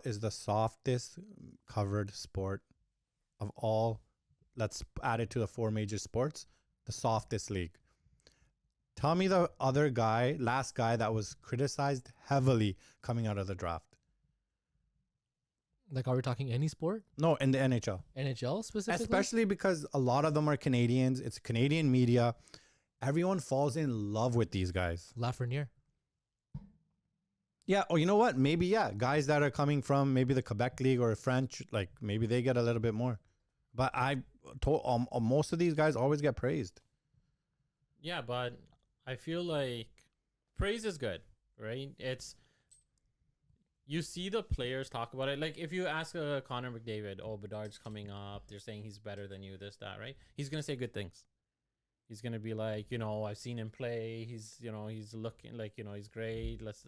[SPEAKER 2] is the softest covered sport of all. Let's add it to the 4 major sports, the softest league. Tell me the other guy, last guy that was criticized heavily coming out of the draft.
[SPEAKER 1] Like, are we talking any sport?
[SPEAKER 2] No, in the NHL.
[SPEAKER 1] NHL specifically?
[SPEAKER 2] Especially because a lot of them are Canadians. It's Canadian media. Everyone falls in love with these guys.
[SPEAKER 1] Lafreniere.
[SPEAKER 2] Yeah. Oh, you know what? Maybe, yeah. Guys that are coming from maybe the Quebec League or French, like maybe they get a little bit more. But I told most of these guys always get praised.
[SPEAKER 3] Yeah, but I feel like praise is good, right? It's, you see the players talk about it. Like if you ask Connor McDavid, oh, Bedard's coming up, they're saying he's better than you, this, that, right? He's going to say good things. He's going to be like, I've seen him play. He's, he's looking like, he's great. Let's,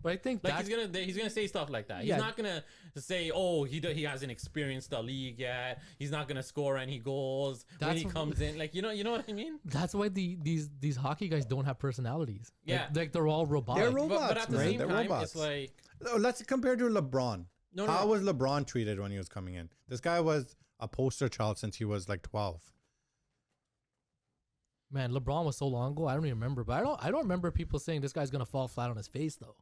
[SPEAKER 1] But I think
[SPEAKER 3] like he's gonna say stuff like that.
[SPEAKER 1] Yeah.
[SPEAKER 3] He's not gonna say, oh, he hasn't experienced the league yet. He's not gonna score any goals when he comes in. Like, you know what I mean?
[SPEAKER 1] That's why these hockey guys don't have personalities.
[SPEAKER 3] Yeah.
[SPEAKER 1] Like they're all robotic.
[SPEAKER 2] They're robots,
[SPEAKER 3] but at the
[SPEAKER 2] right?
[SPEAKER 3] same
[SPEAKER 2] They're
[SPEAKER 3] time,
[SPEAKER 2] robots.
[SPEAKER 3] it's like,
[SPEAKER 2] Let's compare to LeBron.
[SPEAKER 3] No,
[SPEAKER 2] How was LeBron treated when he was coming in? This guy was a poster child since he was like 12.
[SPEAKER 1] Man, LeBron was so long ago. I don't even remember. But I don't remember people saying this guy's gonna fall flat on his face though.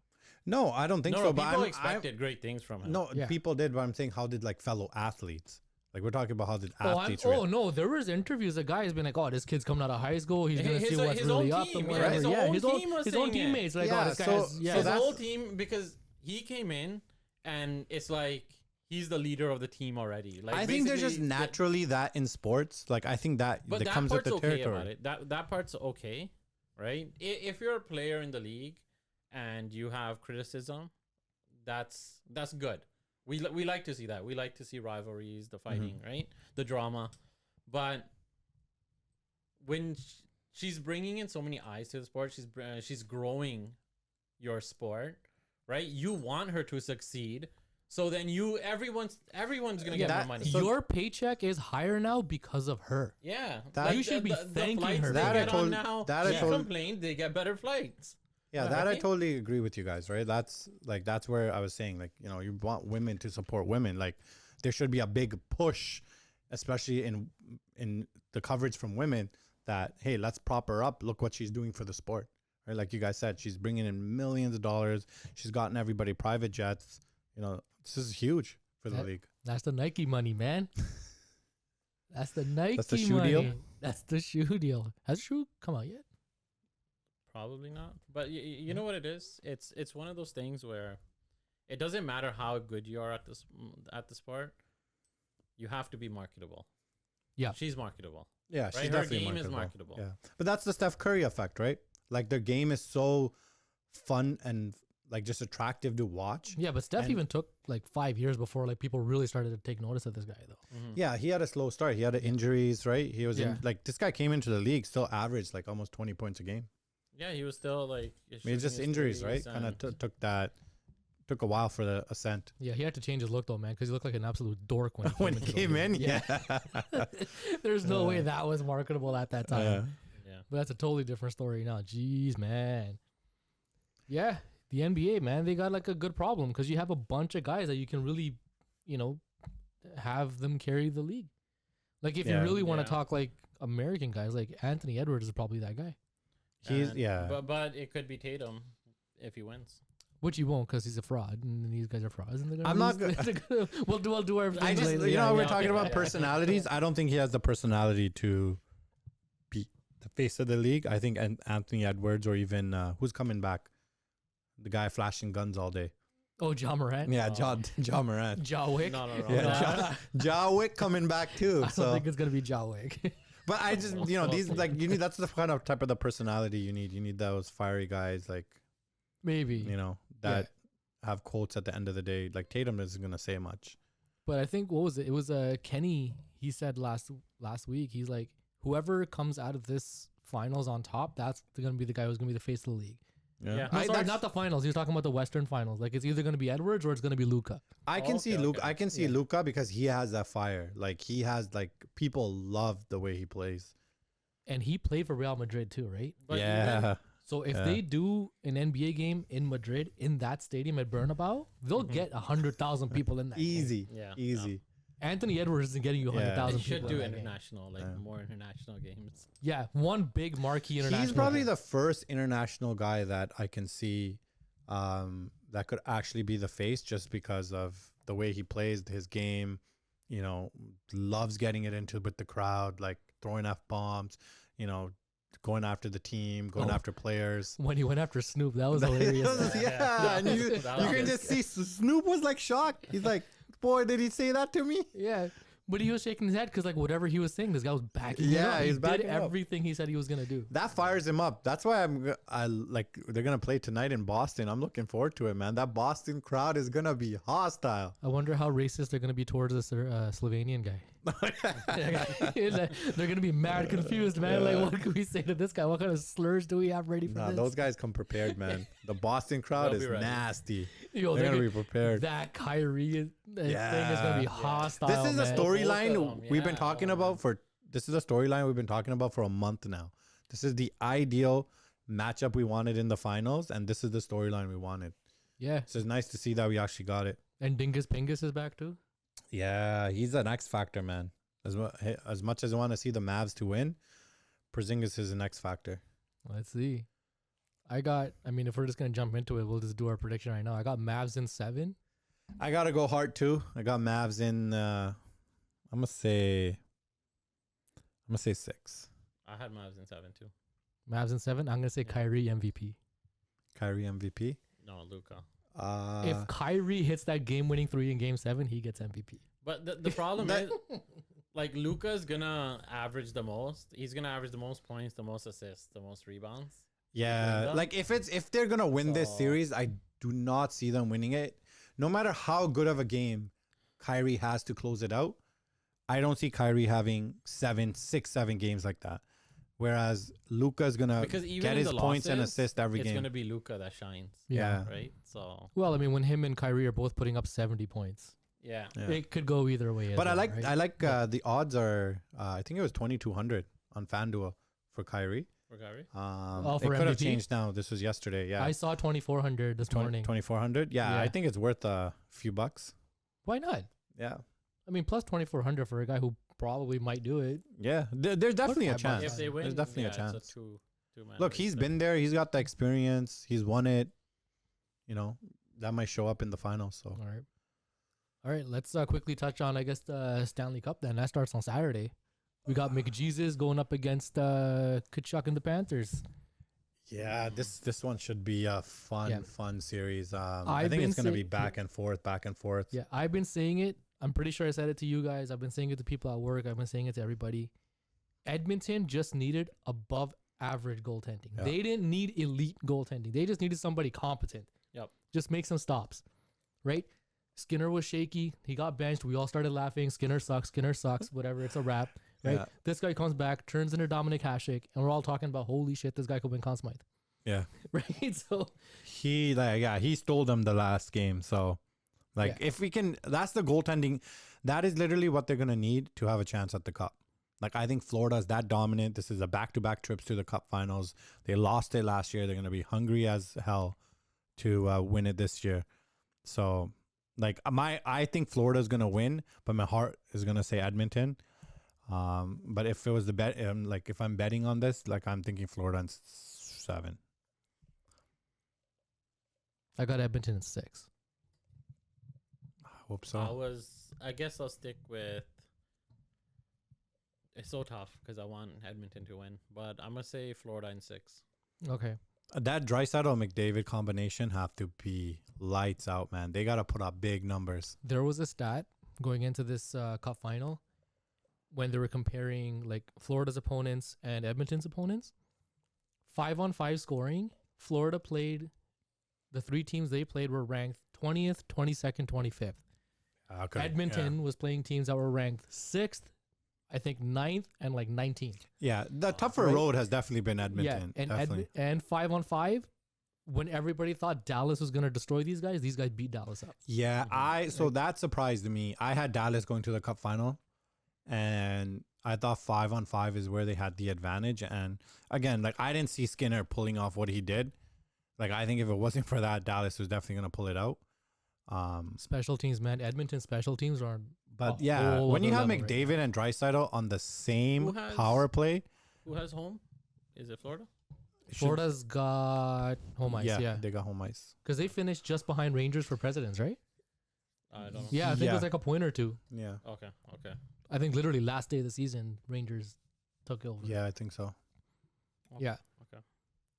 [SPEAKER 2] No, I don't think so. But
[SPEAKER 3] people expected great things from him.
[SPEAKER 2] No,
[SPEAKER 1] Yeah.
[SPEAKER 2] people did, but I'm saying how did like fellow athletes? Like we're talking about how did
[SPEAKER 1] Oh,
[SPEAKER 2] athletes
[SPEAKER 1] no, there was interviews. A guy has been like, "Oh, this kid's coming out of high school. He's gonna see what's
[SPEAKER 3] his
[SPEAKER 1] really
[SPEAKER 3] own
[SPEAKER 1] up
[SPEAKER 3] team,
[SPEAKER 1] and
[SPEAKER 3] yeah,
[SPEAKER 1] whatever."
[SPEAKER 3] his
[SPEAKER 1] Yeah,
[SPEAKER 3] own
[SPEAKER 1] his
[SPEAKER 3] team was
[SPEAKER 1] own
[SPEAKER 3] saying it.
[SPEAKER 1] teammates like,
[SPEAKER 2] Yeah,
[SPEAKER 1] "Oh, this guy
[SPEAKER 2] so-
[SPEAKER 1] has, yeah."
[SPEAKER 2] so
[SPEAKER 3] His
[SPEAKER 2] that's-
[SPEAKER 3] whole team, because he came in and it's like he's the leader of the team already. Like
[SPEAKER 2] I think there's just
[SPEAKER 3] basically,
[SPEAKER 2] naturally that in sports. Like I think that
[SPEAKER 3] but
[SPEAKER 2] that
[SPEAKER 3] that
[SPEAKER 2] comes with
[SPEAKER 3] part's
[SPEAKER 2] the
[SPEAKER 3] okay
[SPEAKER 2] territory.
[SPEAKER 3] about it. That part's okay, right? If you're a player in the league and you have criticism, that's good. We like to see that. We like to see rivalries, the fighting, right? The drama. But when she's bringing in so many eyes to the sport, she's growing your sport, right? You want her to succeed. So then everyone's gonna get more money.
[SPEAKER 1] Your paycheck is higher now because of her.
[SPEAKER 3] Yeah,
[SPEAKER 2] That-
[SPEAKER 1] You should be thanking
[SPEAKER 3] flights
[SPEAKER 1] her.
[SPEAKER 3] they
[SPEAKER 2] That I
[SPEAKER 3] get
[SPEAKER 2] told-
[SPEAKER 3] on now.
[SPEAKER 2] that I
[SPEAKER 3] she
[SPEAKER 2] told-
[SPEAKER 3] complained they get better flights.
[SPEAKER 2] Yeah,
[SPEAKER 3] Yeah,
[SPEAKER 2] that I
[SPEAKER 3] right?
[SPEAKER 2] totally agree with you guys, right? That's where I was saying, like, you want women to support women. Like, there should be a big push, especially in the coverage from women, that hey, let's prop her up. Look what she's doing for the sport, right? Like you guys said, she's bringing in millions of dollars. She's gotten everybody private jets. This is huge for the league.
[SPEAKER 1] That's the Nike money, man. That's the Nike
[SPEAKER 2] That's the shoe
[SPEAKER 1] money.
[SPEAKER 2] deal?
[SPEAKER 1] That's the shoe deal. Has the shoe come out yet?
[SPEAKER 3] Probably not. But you know what it is? It's one of those things where it doesn't matter how good you are at the sport. You have to be marketable.
[SPEAKER 1] Yeah.
[SPEAKER 3] She's marketable.
[SPEAKER 2] Yeah,
[SPEAKER 3] Right?
[SPEAKER 2] she's
[SPEAKER 3] Her
[SPEAKER 2] definitely
[SPEAKER 3] game is
[SPEAKER 2] marketable.
[SPEAKER 3] marketable.
[SPEAKER 2] Yeah, but that's the Steph Curry effect, right? Like their game is so fun and like just attractive to watch.
[SPEAKER 1] Yeah, but Steph
[SPEAKER 2] And-
[SPEAKER 1] even took like 5 years before like people really started to take notice of this guy though.
[SPEAKER 3] Mhm.
[SPEAKER 2] Yeah, he had a slow start. He had injuries, right? He was
[SPEAKER 1] Yeah.
[SPEAKER 2] like this guy came into the league still averaged like almost 20 points a game.
[SPEAKER 3] Yeah, he was still like.
[SPEAKER 2] I mean, it's just injuries, right? Kind of took a while for the ascent.
[SPEAKER 1] Yeah, he had to change his look though, man, because he looked like an absolute dork when he
[SPEAKER 2] When
[SPEAKER 1] came,
[SPEAKER 2] he
[SPEAKER 1] into the
[SPEAKER 2] came in,
[SPEAKER 1] league.
[SPEAKER 2] yeah.
[SPEAKER 1] There's no way that was marketable at that time.
[SPEAKER 3] Yeah.
[SPEAKER 1] But that's a totally different story now. Jeez, man. Yeah, the NBA, man, they got like a good problem because you have a bunch of guys that you can really, have them carry the league. Like if you
[SPEAKER 2] Yeah.
[SPEAKER 1] really want to
[SPEAKER 3] Yeah.
[SPEAKER 1] talk like American guys, like Anthony Edwards is probably that guy.
[SPEAKER 2] He's
[SPEAKER 3] And-
[SPEAKER 2] yeah.
[SPEAKER 3] But it could be Tatum if he wins.
[SPEAKER 1] Which he won't because he's a fraud, and these guys are frauds. And they're gonna
[SPEAKER 2] I'm not
[SPEAKER 1] lose. They're gonna- we'll do everything.
[SPEAKER 2] I just
[SPEAKER 1] later.
[SPEAKER 2] you know we're
[SPEAKER 3] yeah,
[SPEAKER 2] talking
[SPEAKER 3] okay.
[SPEAKER 2] about personalities. I don't think he has the personality to be the face of the league. I think Anthony Edwards or even who's coming back, the guy flashing guns all day.
[SPEAKER 1] Oh, Ja Morant.
[SPEAKER 2] Yeah,
[SPEAKER 3] Oh.
[SPEAKER 2] Ja Morant.
[SPEAKER 1] Ja Wick.
[SPEAKER 3] No.
[SPEAKER 2] Yeah, Ja Wick coming back too.
[SPEAKER 1] I don't
[SPEAKER 2] So,
[SPEAKER 1] think it's gonna be Ja Wick.
[SPEAKER 2] but I just these like you need that's the kind of type of the personality you need. You need those fiery guys like
[SPEAKER 1] Maybe.
[SPEAKER 2] that have quotes at the end of the day. Like Tatum isn't gonna say much.
[SPEAKER 1] But I think what was it? It was Kenny. He said last week. He's like, whoever comes out of this finals on top, that's gonna be the guy who's gonna be the face of the league.
[SPEAKER 3] Yeah.
[SPEAKER 1] No, sorry,
[SPEAKER 2] that's-
[SPEAKER 1] not the finals. You're talking about the Western finals. Like it's either going to be Edwards or it's going to be Luka.
[SPEAKER 2] I can see
[SPEAKER 3] Okay,
[SPEAKER 2] Luka.
[SPEAKER 3] okay.
[SPEAKER 2] I can see
[SPEAKER 1] Yeah.
[SPEAKER 2] Luka because he has that fire. Like he has like people love the way he plays.
[SPEAKER 1] And he played for Real Madrid too, right?
[SPEAKER 3] But
[SPEAKER 2] yeah.
[SPEAKER 1] So if
[SPEAKER 2] Yeah.
[SPEAKER 1] they do an NBA game in Madrid in that stadium at Bernabeu, they'll get 100,000 people in that. game.
[SPEAKER 2] Easy.
[SPEAKER 3] Yeah.
[SPEAKER 2] Easy.
[SPEAKER 1] Anthony Edwards isn't getting you
[SPEAKER 2] Yeah.
[SPEAKER 1] 100,000
[SPEAKER 3] They should
[SPEAKER 1] people.
[SPEAKER 3] do
[SPEAKER 1] in that game.
[SPEAKER 3] international, like
[SPEAKER 2] Yeah.
[SPEAKER 3] more international games.
[SPEAKER 1] Yeah, one big marquee international.
[SPEAKER 2] He's probably
[SPEAKER 1] game.
[SPEAKER 2] the first international guy that I can see that could actually be the face just because of the way he plays his game. You know, loves getting it into with the crowd, like throwing F bombs, you know, going after the team, going
[SPEAKER 1] Oh.
[SPEAKER 2] after players.
[SPEAKER 1] when he went after Snoop. That was hilarious.
[SPEAKER 2] Yeah, and you
[SPEAKER 3] That was
[SPEAKER 2] can
[SPEAKER 3] good.
[SPEAKER 2] just see Snoop was like shocked. He's like, "Boy, did he say that to me?"
[SPEAKER 1] Yeah. But he was shaking his head because, like, whatever he was saying, this guy was backing it
[SPEAKER 2] Yeah,
[SPEAKER 1] up. He
[SPEAKER 2] he's
[SPEAKER 1] did
[SPEAKER 2] backing up.
[SPEAKER 1] everything he said he was going to do.
[SPEAKER 2] That fires him up. That's why I like they're gonna play tonight in Boston. I'm looking forward to it, man. That Boston crowd is gonna be hostile.
[SPEAKER 1] I wonder how racist they're going to be towards this Slovenian guy. They're going to be mad confused, man. Like, what can we say to this guy? What kind of slurs do we have ready for
[SPEAKER 2] Nah,
[SPEAKER 1] this?
[SPEAKER 2] those guys come prepared, man. The Boston crowd
[SPEAKER 3] They'll
[SPEAKER 2] is
[SPEAKER 3] be ready.
[SPEAKER 2] nasty.
[SPEAKER 1] Yo,
[SPEAKER 2] They're
[SPEAKER 1] they're
[SPEAKER 2] gonna
[SPEAKER 1] gonna
[SPEAKER 2] be prepared.
[SPEAKER 1] That Kyrie thing is going to
[SPEAKER 2] Yeah.
[SPEAKER 1] be
[SPEAKER 2] Yeah.
[SPEAKER 1] hostile.
[SPEAKER 2] This is a
[SPEAKER 1] man.
[SPEAKER 2] storyline
[SPEAKER 3] Both of them,
[SPEAKER 2] we've been
[SPEAKER 3] yeah.
[SPEAKER 2] talking about for. This is a storyline we've been talking about for a month now. This is the ideal matchup we wanted in the finals, and this is the storyline we wanted.
[SPEAKER 1] Yeah.
[SPEAKER 2] So it's nice to see that we actually got it.
[SPEAKER 1] And Dingus Pingus is back too.
[SPEAKER 2] Yeah, he's an X factor, man. As much as I want to see the Mavs to win, Porzingis is an X factor.
[SPEAKER 1] Let's see. I mean, if we're just going to jump into it, we'll just do our prediction right now. I got Mavs in 7.
[SPEAKER 2] I gotta go hard too. I got Mavs in. I'm gonna say 6.
[SPEAKER 3] I had Mavs in 7 too.
[SPEAKER 1] Mavs in 7. I'm going to say
[SPEAKER 3] Yeah.
[SPEAKER 1] Kyrie MVP.
[SPEAKER 2] Kyrie MVP.
[SPEAKER 3] No, Luca.
[SPEAKER 1] If Kyrie hits that game-winning 3 in Game 7, he gets MVP.
[SPEAKER 3] But the problem
[SPEAKER 2] That-
[SPEAKER 3] is, like, Luca's gonna average the most. He's gonna average the most points, the most assists, the most rebounds.
[SPEAKER 2] Yeah,
[SPEAKER 3] Linda.
[SPEAKER 2] like if they're gonna win this
[SPEAKER 3] So-
[SPEAKER 2] series, I do not see them winning it. No matter how good of a game Kyrie has to close it out, I don't see Kyrie having 7 games like that. Whereas Luka's gonna
[SPEAKER 3] Because even
[SPEAKER 2] get
[SPEAKER 3] in
[SPEAKER 2] his
[SPEAKER 3] the
[SPEAKER 2] points and
[SPEAKER 3] losses,
[SPEAKER 2] assists every
[SPEAKER 3] It's
[SPEAKER 2] game.
[SPEAKER 3] gonna be Luca that shines,
[SPEAKER 2] Yeah.
[SPEAKER 3] right? So
[SPEAKER 1] Well, I mean, when him and Kyrie are both putting up 70 points,
[SPEAKER 3] yeah,
[SPEAKER 2] Yeah.
[SPEAKER 1] it could go either way. as
[SPEAKER 2] But I
[SPEAKER 1] well,
[SPEAKER 2] like
[SPEAKER 1] right?
[SPEAKER 2] the odds are I think it was 2,200 on FanDuel for Kyrie.
[SPEAKER 3] for Kyrie.
[SPEAKER 1] Oh,
[SPEAKER 2] It
[SPEAKER 1] for
[SPEAKER 2] could have
[SPEAKER 1] MVP?
[SPEAKER 2] changed now. This was yesterday. Yeah,
[SPEAKER 1] I saw 2,400 this morning.
[SPEAKER 2] 2,400. Yeah, I
[SPEAKER 1] Yeah.
[SPEAKER 2] think it's worth a few bucks.
[SPEAKER 1] Why not?
[SPEAKER 2] Yeah,
[SPEAKER 1] I mean, plus 2,400 for a guy who probably might do it.
[SPEAKER 2] yeah. There's definitely a
[SPEAKER 1] $5
[SPEAKER 2] chance.
[SPEAKER 3] If they win,
[SPEAKER 2] There's definitely a
[SPEAKER 3] it's
[SPEAKER 2] chance.
[SPEAKER 3] two-man
[SPEAKER 2] Look,
[SPEAKER 3] race
[SPEAKER 2] he's
[SPEAKER 3] there.
[SPEAKER 2] been there. He's got the experience. He's won it. You know, that might show up in the finals. So
[SPEAKER 1] All right. Let's quickly touch on, I guess, the Stanley Cup then. That starts on Saturday. We got McJesus going up against Kachuk and the Panthers.
[SPEAKER 2] yeah, this one should be a fun series. I
[SPEAKER 1] I've
[SPEAKER 2] think
[SPEAKER 1] been
[SPEAKER 2] it's gonna be
[SPEAKER 1] say-
[SPEAKER 2] back and forth.
[SPEAKER 1] Yeah, I've been saying it. I'm pretty sure I said it to you guys. I've been saying it to people at work. I've been saying it to everybody. Edmonton just needed above average goaltending.
[SPEAKER 2] Yeah.
[SPEAKER 1] They didn't need elite goaltending. They just needed somebody competent.
[SPEAKER 3] Yep.
[SPEAKER 1] Just make some stops. Right? Skinner was shaky. He got benched. We all started laughing. Skinner sucks. Whatever. It's a wrap. Right?
[SPEAKER 2] Yeah.
[SPEAKER 1] This guy comes back, turns into Dominic Hasek, and we're all talking about, holy shit, this guy could win Conn Smythe.
[SPEAKER 2] Yeah,
[SPEAKER 1] Right? So,
[SPEAKER 2] he stole them the last game. So, like,
[SPEAKER 1] Yeah.
[SPEAKER 2] if we can, that's the goaltending. That is literally what they're gonna need to have a chance at the cup. Like, I think Florida is that dominant. This is a back-to-back trips to the cup finals. They lost it last year. They're gonna be hungry as hell to win it this year. So, like, I think Florida's gonna win, but my heart is gonna say Edmonton. But if it was the bet, like, if I'm betting on this, like, I'm thinking Florida in 7.
[SPEAKER 1] I got Edmonton in 6.
[SPEAKER 2] I hope so.
[SPEAKER 3] I guess I'll stick with. It's so tough because I want Edmonton to win, but I'm gonna say Florida in 6.
[SPEAKER 1] Okay.
[SPEAKER 2] That Draisaitl McDavid combination have to be lights out, man. They gotta put up big numbers.
[SPEAKER 1] There was a stat going into this cup final when they were comparing like Florida's opponents and Edmonton's opponents. 5-on-5 scoring. Florida played. The 3 teams they played were ranked 20th, 22nd, 25th. Edmonton was playing teams that were ranked 6th, I think 9th, and like 19th.
[SPEAKER 2] Yeah, the tougher
[SPEAKER 1] Right.
[SPEAKER 2] road has definitely been Edmonton.
[SPEAKER 1] Yeah, and
[SPEAKER 2] definitely.
[SPEAKER 1] and 5-on-5, when everybody thought Dallas was gonna destroy these guys beat Dallas up.
[SPEAKER 2] Yeah,
[SPEAKER 3] Mhm.
[SPEAKER 2] so that surprised me. I had Dallas going to the Cup final, and I thought 5-on-5 is where they had the advantage. And again, like I didn't see Skinner pulling off what he did. Like I think if it wasn't for that, Dallas was definitely gonna pull it out.
[SPEAKER 1] Special teams, man. Edmonton special teams are
[SPEAKER 2] But
[SPEAKER 1] a
[SPEAKER 2] yeah,
[SPEAKER 1] whole
[SPEAKER 2] when you
[SPEAKER 1] other
[SPEAKER 2] have
[SPEAKER 1] level right
[SPEAKER 2] McDavid and Draisaitl on the same
[SPEAKER 3] Who has-
[SPEAKER 2] power play,
[SPEAKER 3] Who has home? Is it Florida?
[SPEAKER 2] it should-
[SPEAKER 1] Florida's got home ice, yeah,
[SPEAKER 2] they got home ice.
[SPEAKER 1] because they finished just behind Rangers for presidents, right?
[SPEAKER 3] I don't know.
[SPEAKER 1] Yeah, I think it
[SPEAKER 2] Yeah.
[SPEAKER 1] was like a point or two.
[SPEAKER 2] Yeah,
[SPEAKER 3] Okay. Okay.
[SPEAKER 1] I think literally last day of the season, Rangers took over.
[SPEAKER 2] yeah, I think so.
[SPEAKER 1] Yeah.
[SPEAKER 3] Okay.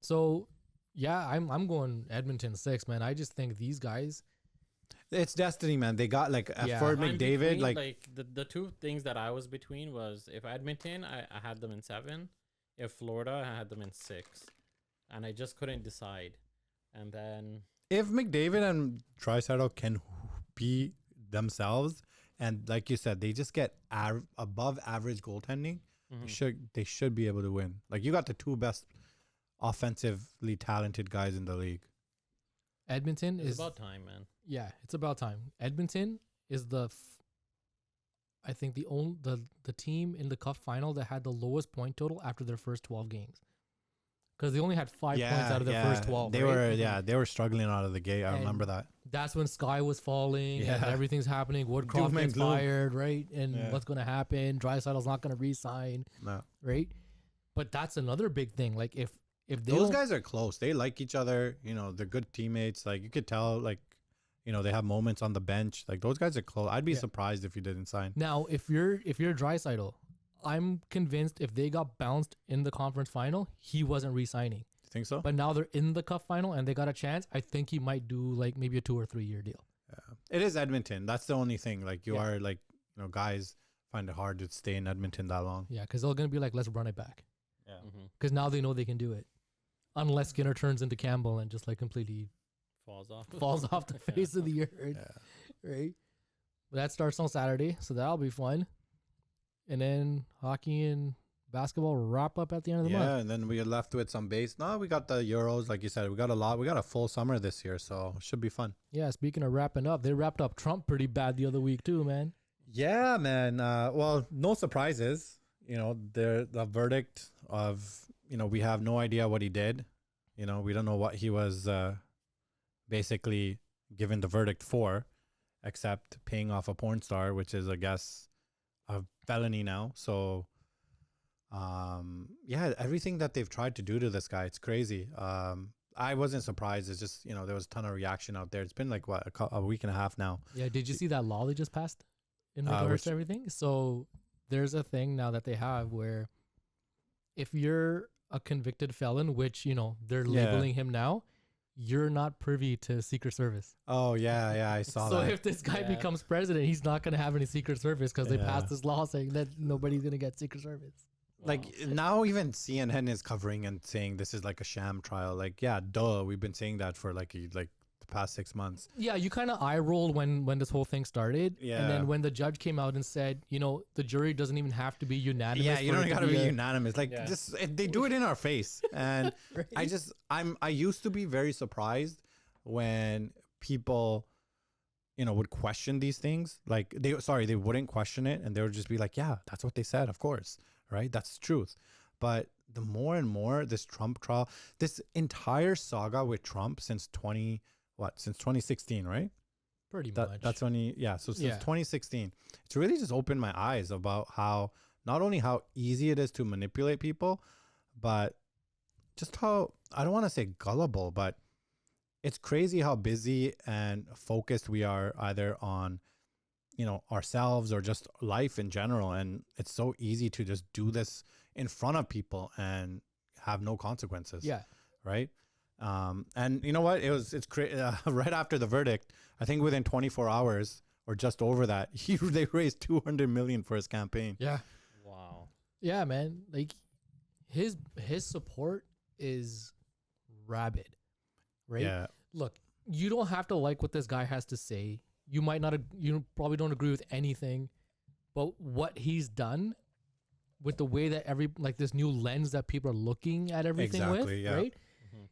[SPEAKER 1] So, yeah, I'm going Edmonton 6, man. I just think these guys.
[SPEAKER 2] It's destiny, man. They got like
[SPEAKER 1] Yeah.
[SPEAKER 2] for
[SPEAKER 3] I'm
[SPEAKER 2] McDavid,
[SPEAKER 3] between,
[SPEAKER 2] like
[SPEAKER 3] the two things that I was between was if Edmonton, I had them in 7. If Florida, I had them in 6, and I just couldn't decide. And then
[SPEAKER 2] if McDavid and Draisaitl can be themselves, and like you said, they just get above average goaltending,
[SPEAKER 3] mhm.
[SPEAKER 2] they should be able to win. Like you got the two best offensively talented guys in the league.
[SPEAKER 1] Edmonton
[SPEAKER 3] It's
[SPEAKER 1] is
[SPEAKER 3] about time, man.
[SPEAKER 1] yeah, it's about time. Edmonton is I think the team in the cup final that had the lowest point total after their first 12 games. Because they only had 5 points out of their first 12.
[SPEAKER 2] They
[SPEAKER 1] right?
[SPEAKER 2] were they were struggling out of the gate. I
[SPEAKER 1] And
[SPEAKER 2] remember that.
[SPEAKER 1] That's when Sky was falling and
[SPEAKER 2] Yeah.
[SPEAKER 1] everything's happening. Woodcroft
[SPEAKER 2] Doom and
[SPEAKER 1] gets
[SPEAKER 2] gloom.
[SPEAKER 1] fired, right? And
[SPEAKER 2] Yeah.
[SPEAKER 1] what's going to happen? Draisaitl's not going to re-sign,
[SPEAKER 2] No.
[SPEAKER 1] right? But that's another big thing. Like if they
[SPEAKER 2] Those
[SPEAKER 1] don't-
[SPEAKER 2] guys are close. They like each other. You know, they're good teammates. Like you could tell, like, you know, they have moments on the bench. Like those guys are close. I'd be
[SPEAKER 1] Yeah.
[SPEAKER 2] surprised if you didn't sign.
[SPEAKER 1] Now, if you're Draisaitl, I'm convinced if they got bounced in the conference final, he wasn't re-signing.
[SPEAKER 2] You think so?
[SPEAKER 1] But now they're in the cup final and they got a chance. I think he might do like maybe a 2 or 3 year deal.
[SPEAKER 2] Yeah. It is Edmonton. That's the only thing. Like you
[SPEAKER 1] Yeah.
[SPEAKER 2] are like, you know, guys find it hard to stay in Edmonton that long.
[SPEAKER 1] Yeah, because they're gonna be like, let's run it back.
[SPEAKER 2] Yeah.
[SPEAKER 3] Mhm.
[SPEAKER 1] Because now they know they can do it, unless Skinner turns into Campbell and just like completely
[SPEAKER 3] Falls off.
[SPEAKER 1] falls off the face of the earth,
[SPEAKER 2] Yeah.
[SPEAKER 1] right? But that starts on Saturday, so that'll be fun. And then hockey and basketball wrap up at the end of the month.
[SPEAKER 2] Yeah, and then we are left with some base. No, we got the Euros, like you said. We got a lot. We got a full summer this year, so it should be fun.
[SPEAKER 1] Yeah, speaking of wrapping up, they wrapped up Trump pretty bad the other week too, man.
[SPEAKER 2] Yeah, man. Well, no surprises. You know, the verdict of, you know, we have no idea what he did. You know, we don't know what he was basically given the verdict for, except paying off a porn star, which is, I guess, a felony now. So, yeah, everything that they've tried to do to this guy, it's crazy. I wasn't surprised. It's just, you know, there was a ton of reaction out there. It's been like, what, a week and a half now.
[SPEAKER 1] Yeah, did you see that law they just passed in regards
[SPEAKER 2] which-
[SPEAKER 1] to everything? So there's a thing now that they have where if you're a convicted felon, which, you know, they're
[SPEAKER 2] Yeah.
[SPEAKER 1] labeling him now, you're not privy to Secret Service.
[SPEAKER 2] Oh, yeah, I saw
[SPEAKER 1] So
[SPEAKER 2] that.
[SPEAKER 1] if this guy
[SPEAKER 3] Yeah.
[SPEAKER 1] becomes president, he's not going to have any Secret Service because they
[SPEAKER 2] Yeah.
[SPEAKER 1] passed this law saying that nobody's going to get Secret Service.
[SPEAKER 2] Like
[SPEAKER 3] Wow.
[SPEAKER 2] now even CNN is covering and saying this is like a sham trial. Like, yeah, duh. We've been saying that for like the past 6 months.
[SPEAKER 1] Yeah, you kind of eye rolled when this whole thing started. And
[SPEAKER 2] Yeah.
[SPEAKER 1] then when the judge came out and said, you know, the jury doesn't even have to be unanimous.
[SPEAKER 2] Yeah, you
[SPEAKER 1] for
[SPEAKER 2] don't
[SPEAKER 1] it to
[SPEAKER 2] gotta be
[SPEAKER 1] a-
[SPEAKER 2] unanimous. Like
[SPEAKER 3] Yeah.
[SPEAKER 2] just they do it in our face. And
[SPEAKER 1] Right?
[SPEAKER 2] I used to be very surprised when people, you know, would question these things. Like they wouldn't question it and they would just be like, yeah, that's what they said, of course. Right? That's the truth. But the more and more this Trump trial, this entire saga with Trump since 2016, right?
[SPEAKER 1] Pretty much.
[SPEAKER 2] That's when so since
[SPEAKER 1] Yeah.
[SPEAKER 2] 2016, it's really just opened my eyes about how not only how easy it is to manipulate people, but just how, I don't want to say gullible, but it's crazy how busy and focused we are either on, you know, ourselves or just life in general. And it's so easy to just do this in front of people and have no consequences.
[SPEAKER 1] yeah.
[SPEAKER 2] Right. And you know what? Right after the verdict, I think within 24 hours or just over that, they raised 200 million for his campaign.
[SPEAKER 1] Yeah.
[SPEAKER 3] Wow.
[SPEAKER 1] Yeah, man. Like his support is rabid. Right?
[SPEAKER 2] Yeah.
[SPEAKER 1] Look, you don't have to like what this guy has to say. You might not you probably don't agree with anything, but what he's done with the way that this new lens that people are looking at everything with,
[SPEAKER 2] Exactly, yeah.
[SPEAKER 1] right?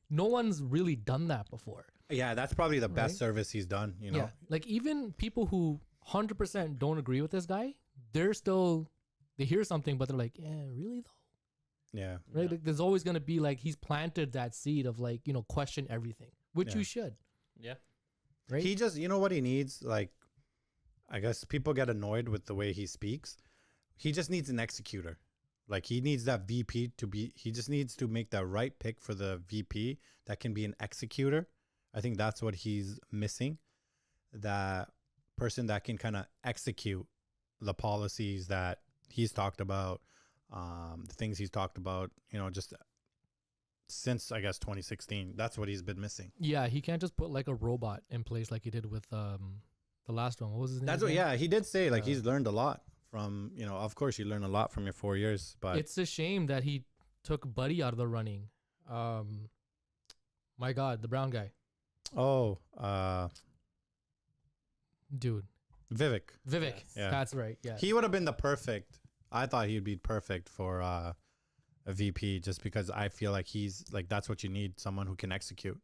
[SPEAKER 1] No one's really done that before.
[SPEAKER 2] Yeah, that's probably the best
[SPEAKER 1] Right?
[SPEAKER 2] service he's done. You know.
[SPEAKER 1] Yeah, like even people who 100% don't agree with this guy, they're still they hear something, but they're like, yeah, really though,
[SPEAKER 2] Yeah.
[SPEAKER 1] right?
[SPEAKER 3] Yeah.
[SPEAKER 1] Like, there's always gonna be like he's planted that seed of like question everything, which
[SPEAKER 2] Yeah.
[SPEAKER 1] you should,
[SPEAKER 3] Yeah.
[SPEAKER 1] right?
[SPEAKER 2] He just, you know what he needs? Like, I guess people get annoyed with the way he speaks. He just needs an executor. Like, he needs that VP to be, he just needs to make that right pick for the VP that can be an executor. I think that's what he's missing. That person that can kind of execute the policies that he's talked about, the things he's talked about, just since, I guess, 2016. That's what he's been missing.
[SPEAKER 1] Yeah, he can't just put like a robot in place like he did with the last one. What was his name?
[SPEAKER 2] That's what,
[SPEAKER 1] again?
[SPEAKER 2] yeah, he did say, like, he's learned a lot from, of course you learn a lot from your 4 years, but
[SPEAKER 1] It's a shame that he took Buddy out of the running. My God, the brown guy, dude,
[SPEAKER 2] Vivek.
[SPEAKER 1] Vivek.
[SPEAKER 3] Yes.
[SPEAKER 2] Yeah.
[SPEAKER 1] That's right. Yeah,
[SPEAKER 2] He would have been I thought he'd be perfect for a VP just because I feel like he's like, that's what you need, someone who can execute.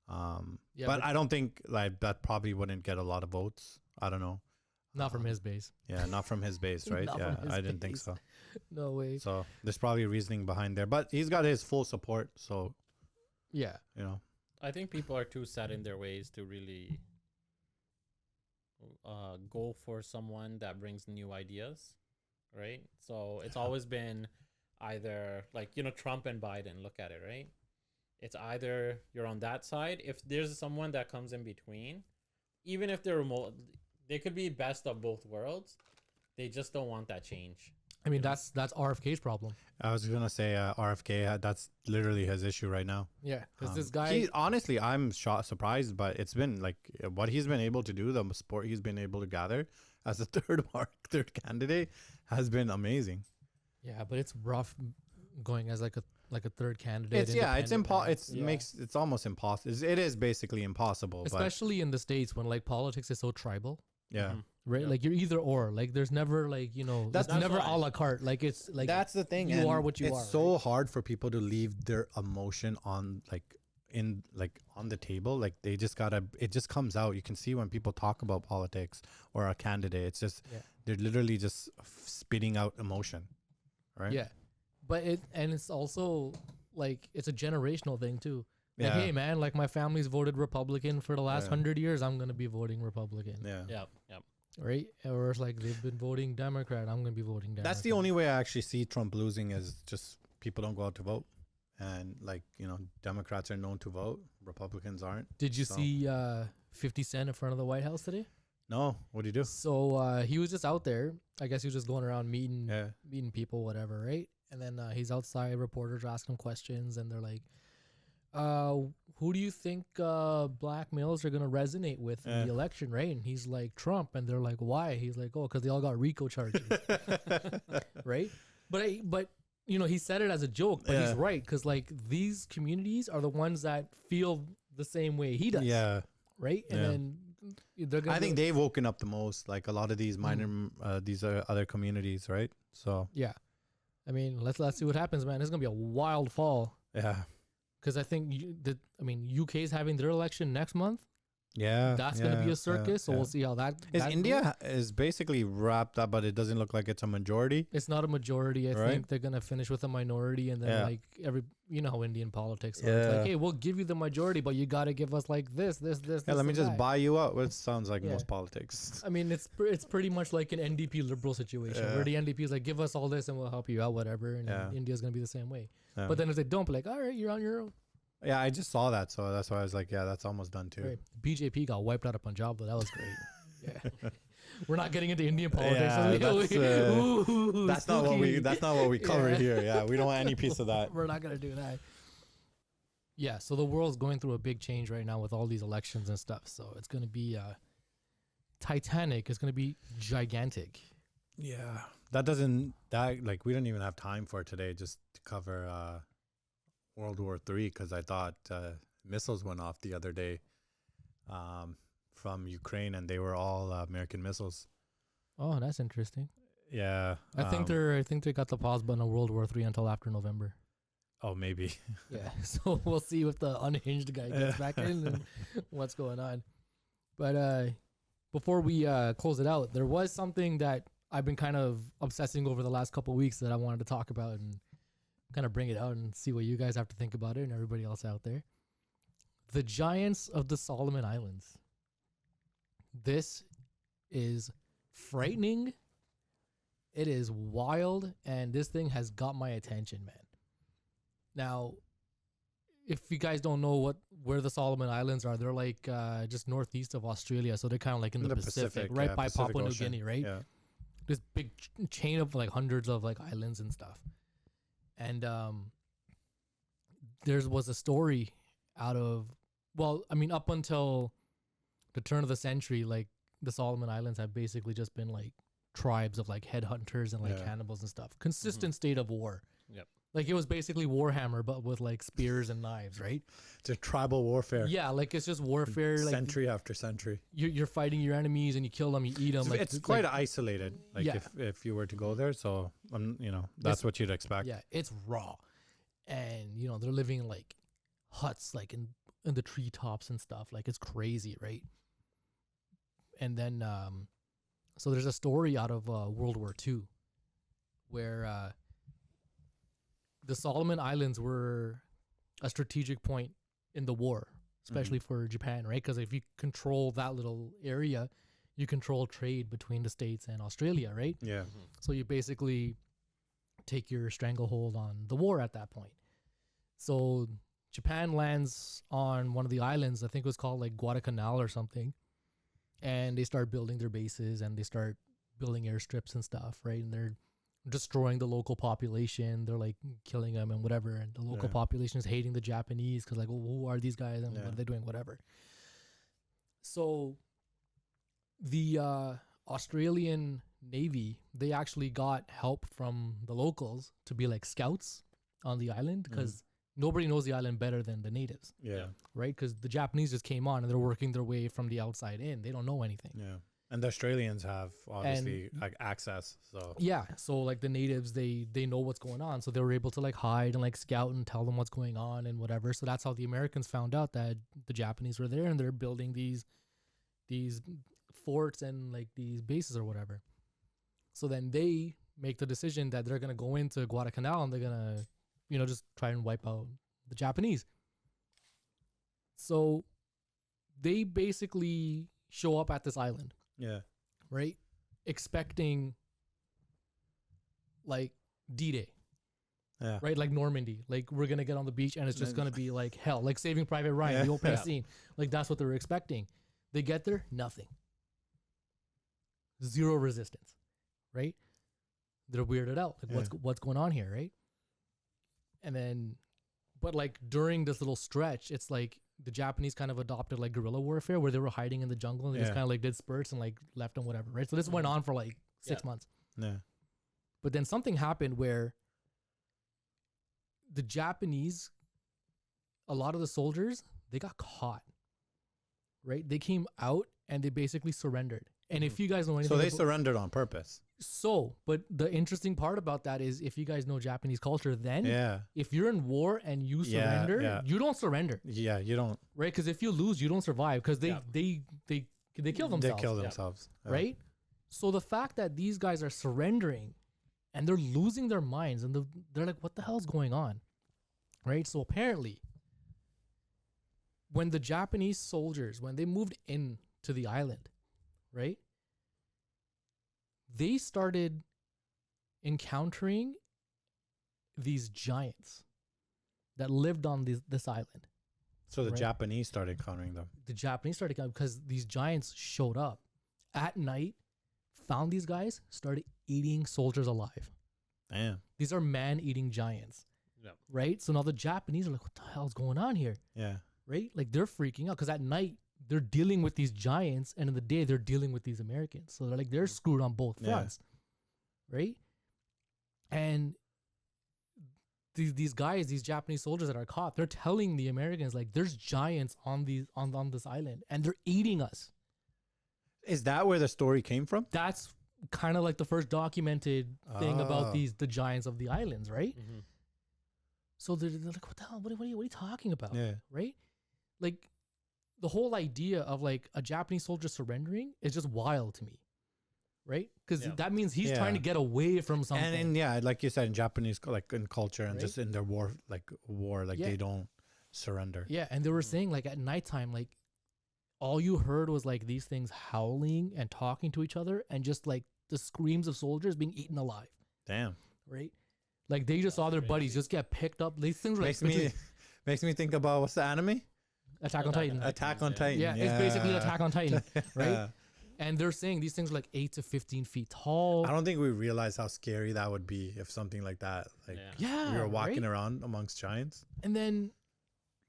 [SPEAKER 1] Yeah,
[SPEAKER 2] but I don't think like that probably wouldn't get a lot of votes. I don't know.
[SPEAKER 1] not from his base.
[SPEAKER 2] Yeah, not from his base, right?
[SPEAKER 1] Not
[SPEAKER 2] Yeah,
[SPEAKER 1] from his
[SPEAKER 2] I didn't think
[SPEAKER 1] base.
[SPEAKER 2] so.
[SPEAKER 1] No way.
[SPEAKER 2] So there's probably reasoning behind there, but he's got his full support. So,
[SPEAKER 1] Yeah,
[SPEAKER 3] I think people are too set in their ways to really go for someone that brings new ideas, right? So it's always been either like, Trump and Biden, look at it, right? It's either you're on that side. If there's someone that comes in between, even if they're remote, they could be best of both worlds. They just don't want that change.
[SPEAKER 1] I mean that's RFK's problem.
[SPEAKER 2] I was gonna say RFK. That's literally his issue right now.
[SPEAKER 1] Yeah, because this guy.
[SPEAKER 2] He, honestly, I'm surprised, but it's been like what he's been able to do, the support he's been able to gather as a third candidate has been amazing.
[SPEAKER 1] Yeah, but it's rough going as like a third candidate.
[SPEAKER 2] It's almost impossible. It is basically impossible.
[SPEAKER 1] Especially in the States when like politics is so tribal,
[SPEAKER 2] But yeah,
[SPEAKER 1] right?
[SPEAKER 3] Yeah.
[SPEAKER 1] Like you're either or. Like there's never like
[SPEAKER 2] That's
[SPEAKER 1] it's never
[SPEAKER 3] why.
[SPEAKER 1] a la carte. Like it's like
[SPEAKER 2] that's the thing.
[SPEAKER 1] you
[SPEAKER 2] and
[SPEAKER 1] are what you
[SPEAKER 2] it's
[SPEAKER 1] are,
[SPEAKER 2] so hard for people to leave their emotion on on the table. Like they just it just comes out. You can see when people talk about politics or a candidate, it's just they're literally just spitting out emotion, right?
[SPEAKER 1] Yeah, but it's also like it's a generational thing too. Like,
[SPEAKER 2] Yeah.
[SPEAKER 1] hey man, like my family's voted Republican for the last 100 years. I'm gonna be voting Republican,
[SPEAKER 2] Yeah.
[SPEAKER 3] Yep. Yep.
[SPEAKER 1] right? Or it's like they've been voting Democrat. I'm gonna be voting Democrat.
[SPEAKER 2] That's the only way I actually see Trump losing is just people don't go out to vote. And Democrats are known to vote. Republicans aren't.
[SPEAKER 1] Did you
[SPEAKER 2] So-
[SPEAKER 1] see 50 Cent in front of the White House today?
[SPEAKER 2] No. What do you do?
[SPEAKER 1] So he was just out there. I guess he was just going around meeting
[SPEAKER 2] Yeah.
[SPEAKER 1] people, whatever, right? And then he's outside. Reporters ask him questions, and they're like, "Who do you think black males are gonna resonate with in the election?" Right? And he's like, "Trump." And they're like, "Why?" He's like, "Oh, because they all got RICO charges." Right? But he said it as a joke, but he's
[SPEAKER 2] Yeah.
[SPEAKER 1] right because like these communities are the ones that feel the same way he does.
[SPEAKER 2] Yeah.
[SPEAKER 1] Right? And
[SPEAKER 2] Yeah.
[SPEAKER 1] then they're gonna.
[SPEAKER 2] I think they've woken up the most, like a lot of these minor, these other communities, right? So,
[SPEAKER 1] Yeah, I mean, let's see what happens, man. It's gonna be a wild fall
[SPEAKER 2] yeah.
[SPEAKER 1] because I think UK's having their election next month.
[SPEAKER 2] Yeah.
[SPEAKER 1] That's gonna be
[SPEAKER 2] yeah,
[SPEAKER 1] a circus, so
[SPEAKER 2] yeah.
[SPEAKER 1] we'll see how that.
[SPEAKER 2] Is
[SPEAKER 1] that
[SPEAKER 2] India is basically wrapped up, but it doesn't look like it's a majority.
[SPEAKER 1] goes. It's not a majority. I
[SPEAKER 2] Right?
[SPEAKER 1] think they're gonna finish with a minority, and then
[SPEAKER 2] Yeah.
[SPEAKER 1] how Indian politics are. It's
[SPEAKER 2] Yeah.
[SPEAKER 1] like, hey, we'll give you the majority, but you gotta give us like this.
[SPEAKER 2] Yeah, let me
[SPEAKER 1] and
[SPEAKER 2] just
[SPEAKER 1] that.
[SPEAKER 2] buy you out. Which sounds like
[SPEAKER 1] Yeah.
[SPEAKER 2] most politics.
[SPEAKER 1] I mean, it's pretty much like an NDP liberal situation
[SPEAKER 2] Yeah.
[SPEAKER 1] where the NDP is like, give us all this and we'll help you out, whatever. And
[SPEAKER 2] Yeah.
[SPEAKER 1] India's gonna be the same way.
[SPEAKER 2] Yeah.
[SPEAKER 1] But then if they don't, be like, all right, you're on your own.
[SPEAKER 2] Yeah, I just saw that, so that's why I was like, yeah, that's almost done too.
[SPEAKER 1] Right. BJP got wiped out of Punjab, though. That was great. Yeah. We're not getting into Indian politics.
[SPEAKER 2] Yeah, that's not what we.
[SPEAKER 1] spooky.
[SPEAKER 2] That's not what we cover
[SPEAKER 1] Yeah.
[SPEAKER 2] here. Yeah, we don't want any piece of that.
[SPEAKER 1] We're not gonna do that. Yeah. So the world's going through a big change right now with all these elections and stuff. So it's gonna be Titanic. It's gonna be gigantic.
[SPEAKER 2] Yeah, that we don't even have time for today just to cover World War III because I thought missiles went off the other day from Ukraine and they were all American missiles.
[SPEAKER 1] Oh, that's interesting.
[SPEAKER 2] Yeah,
[SPEAKER 1] I think they got the pause button on World War III until after November.
[SPEAKER 2] Oh, maybe.
[SPEAKER 1] Yeah, so we'll see if the unhinged guy gets back in and what's going on. But before we close it out, there was something that I've been kind of obsessing over the last couple of weeks that I wanted to talk about and kind of bring it out and see what you guys have to think about it and everybody else out there. The giants of the Solomon Islands. This is frightening. It is wild, and this thing has got my attention, man. Now, if you guys don't know where the Solomon Islands are, they're like just northeast of Australia, so they're kind of like in the Pacific, right
[SPEAKER 2] yeah,
[SPEAKER 1] by
[SPEAKER 2] Pacific
[SPEAKER 1] Papua New
[SPEAKER 2] Ocean.
[SPEAKER 1] Guinea, right?
[SPEAKER 2] Yeah.
[SPEAKER 1] This big chain of like hundreds of like islands and stuff. And there was a story out of, well, I mean, up until the turn of the century, like the Solomon Islands have basically just been like tribes of like headhunters and like
[SPEAKER 2] Yeah.
[SPEAKER 1] cannibals and stuff. Consistent state of war.
[SPEAKER 3] Yep.
[SPEAKER 1] Like it was basically Warhammer, but with like spears and knives, right?
[SPEAKER 2] It's a tribal warfare.
[SPEAKER 1] Yeah, like it's just warfare. Like
[SPEAKER 2] Century after century.
[SPEAKER 1] you're fighting your enemies and you kill them, you eat them.
[SPEAKER 2] It's,
[SPEAKER 1] Like
[SPEAKER 2] it's quite isolated. Like
[SPEAKER 1] Yeah.
[SPEAKER 2] if you were to go there, so that's what you'd expect.
[SPEAKER 1] yeah, it's raw, and they're living in like huts, like in the treetops and stuff. Like it's crazy, right? And then so there's a story out of World War II where the Solomon Islands were a strategic point in the war, especially for Japan, right? Because if you control that little area, you control trade between the States and Australia, right?
[SPEAKER 2] Yeah.
[SPEAKER 1] So you basically take your stranglehold on the war at that point. So Japan lands on one of the islands, I think it was called like Guadalcanal or something, and they start building their bases and they start building airstrips and stuff, right? And they're destroying the local population. They're like killing them and whatever. And the local
[SPEAKER 2] Yeah.
[SPEAKER 1] population is hating the Japanese because like, well, who are these guys and what
[SPEAKER 2] Yeah.
[SPEAKER 1] are they doing? Whatever. So the Australian Navy, they actually got help from the locals to be like scouts on the island because nobody knows the island better than the natives,
[SPEAKER 2] Yeah.
[SPEAKER 1] right? Because the Japanese just came on and they're working their way from the outside in. They don't know anything.
[SPEAKER 2] Yeah. And the Australians have obviously like access. So
[SPEAKER 1] Yeah, so like the natives, they know what's going on, so they were able to like hide and like scout and tell them what's going on and whatever. So that's how the Americans found out that the Japanese were there and they're building these forts and like these bases or whatever. So then they make the decision that they're gonna go into Guadalcanal and they're gonna, just try and wipe out the Japanese. So they basically show up at this island,
[SPEAKER 2] yeah.
[SPEAKER 1] right? Expecting like D-Day,
[SPEAKER 2] Yeah.
[SPEAKER 1] right? Like Normandy. Like we're going to get on the beach and it's just
[SPEAKER 2] Yeah.
[SPEAKER 1] going to be like hell, like Saving Private Ryan,
[SPEAKER 2] Yeah.
[SPEAKER 1] the opening
[SPEAKER 3] Yeah.
[SPEAKER 1] scene. Like that's what they were expecting. They get there, nothing. Zero resistance, right? They're weirded out. Like
[SPEAKER 2] Yeah.
[SPEAKER 1] what's going on here, right? And then, but like during this little stretch, it's like the Japanese kind of adopted like guerrilla warfare where they were hiding in the jungle and they just
[SPEAKER 2] Yeah.
[SPEAKER 1] kind of like did spurts and like left and whatever, right? So this went on for like 6 months.
[SPEAKER 2] Yeah.
[SPEAKER 1] But then something happened where the Japanese, a lot of the soldiers, they got caught, right? They came out and they basically surrendered. And if you guys know anything
[SPEAKER 2] So they
[SPEAKER 1] about-
[SPEAKER 2] surrendered on purpose.
[SPEAKER 1] but the interesting part about that is if you guys know Japanese culture, then
[SPEAKER 2] Yeah.
[SPEAKER 1] if you're in war and you
[SPEAKER 2] Yeah,
[SPEAKER 1] surrender,
[SPEAKER 2] yeah.
[SPEAKER 1] you don't surrender,
[SPEAKER 2] Yeah. You don't.
[SPEAKER 1] right? Because if you lose, you don't survive because they
[SPEAKER 3] Yeah.
[SPEAKER 1] kill themselves,
[SPEAKER 2] They kill themselves. Yeah.
[SPEAKER 1] right? So the fact that these guys are surrendering and they're losing their minds and they're like, what the hell's going on, right? So apparently, when the Japanese soldiers, when they moved in to the island, right, they started encountering these giants that lived on this island.
[SPEAKER 2] So the
[SPEAKER 1] Right.
[SPEAKER 2] Japanese started encountering them.
[SPEAKER 1] The Japanese started because these giants showed up at night, found these guys, started eating soldiers alive.
[SPEAKER 2] Damn.
[SPEAKER 1] These are man-eating giants,
[SPEAKER 3] Yep.
[SPEAKER 1] right? So now the Japanese are like, what the hell's going on here,
[SPEAKER 2] Yeah.
[SPEAKER 1] right? Like they're freaking out because at night they're dealing with these giants and in the day they're dealing with these Americans. So they're like, they're screwed on both
[SPEAKER 2] Yeah.
[SPEAKER 1] fronts, right? And these guys, these Japanese soldiers that are caught, they're telling the Americans like, there's giants on this island and they're eating us.
[SPEAKER 2] Is that where the story came from?
[SPEAKER 1] That's kind of like the first documented thing
[SPEAKER 2] Oh.
[SPEAKER 1] about the giants of the islands, right?
[SPEAKER 3] Mm-hmm.
[SPEAKER 1] So they're like, what the hell? What are you talking about?
[SPEAKER 2] Yeah.
[SPEAKER 1] Right? Like the whole idea of like a Japanese soldier surrendering is just wild to me. Right? Because
[SPEAKER 3] Yeah.
[SPEAKER 1] that means he's
[SPEAKER 2] Yeah.
[SPEAKER 1] trying to get away from something.
[SPEAKER 2] And yeah, like you said, in Japanese, like in culture and
[SPEAKER 1] Right?
[SPEAKER 2] just in their war,
[SPEAKER 1] Yeah.
[SPEAKER 2] they don't surrender.
[SPEAKER 1] Yeah, and they were saying like at nighttime, like all you heard was like these things howling and talking to each other, and just like the screams of soldiers being eaten alive.
[SPEAKER 2] Damn.
[SPEAKER 1] Right? Like they just saw their buddies just get picked up. These things were like
[SPEAKER 2] Makes me think about what's the anime?
[SPEAKER 1] Attack on Titan.
[SPEAKER 2] Attack on Titan.
[SPEAKER 1] Yeah, it's basically Attack on Titan, right?
[SPEAKER 2] Yeah.
[SPEAKER 1] And they're saying these things are like 8 to 15 feet tall.
[SPEAKER 2] I don't think we realize how scary that would be if something like that, like
[SPEAKER 1] Yeah,
[SPEAKER 2] we were walking
[SPEAKER 1] right?
[SPEAKER 2] around amongst giants.
[SPEAKER 1] And then,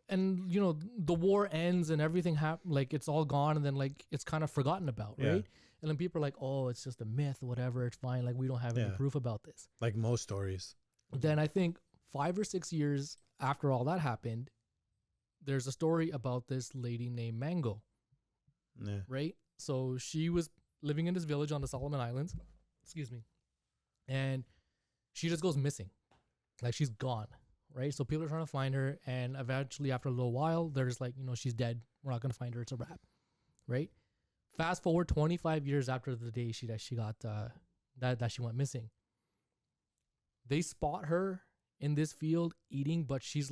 [SPEAKER 1] and you know, the war ends and everything like it's all gone, and then like it's kind of forgotten about,
[SPEAKER 2] Yeah.
[SPEAKER 1] right? And then people are like, oh, it's just a myth, whatever, it's fine. Like we don't have any
[SPEAKER 2] Yeah.
[SPEAKER 1] proof about this.
[SPEAKER 2] Like most stories.
[SPEAKER 1] Then I think 5 or 6 years after all that happened, there's a story about this lady named Mango,
[SPEAKER 2] Yeah.
[SPEAKER 1] right? So she was living in this village on the Solomon Islands, excuse me, and she just goes missing, like she's gone, right? So people are trying to find her, and eventually, after a little while, they're just like, you know, she's dead. We're not gonna find her. It's a wrap, right? Fast forward 25 years after the day she got that she went missing. They spot her in this field eating, but she's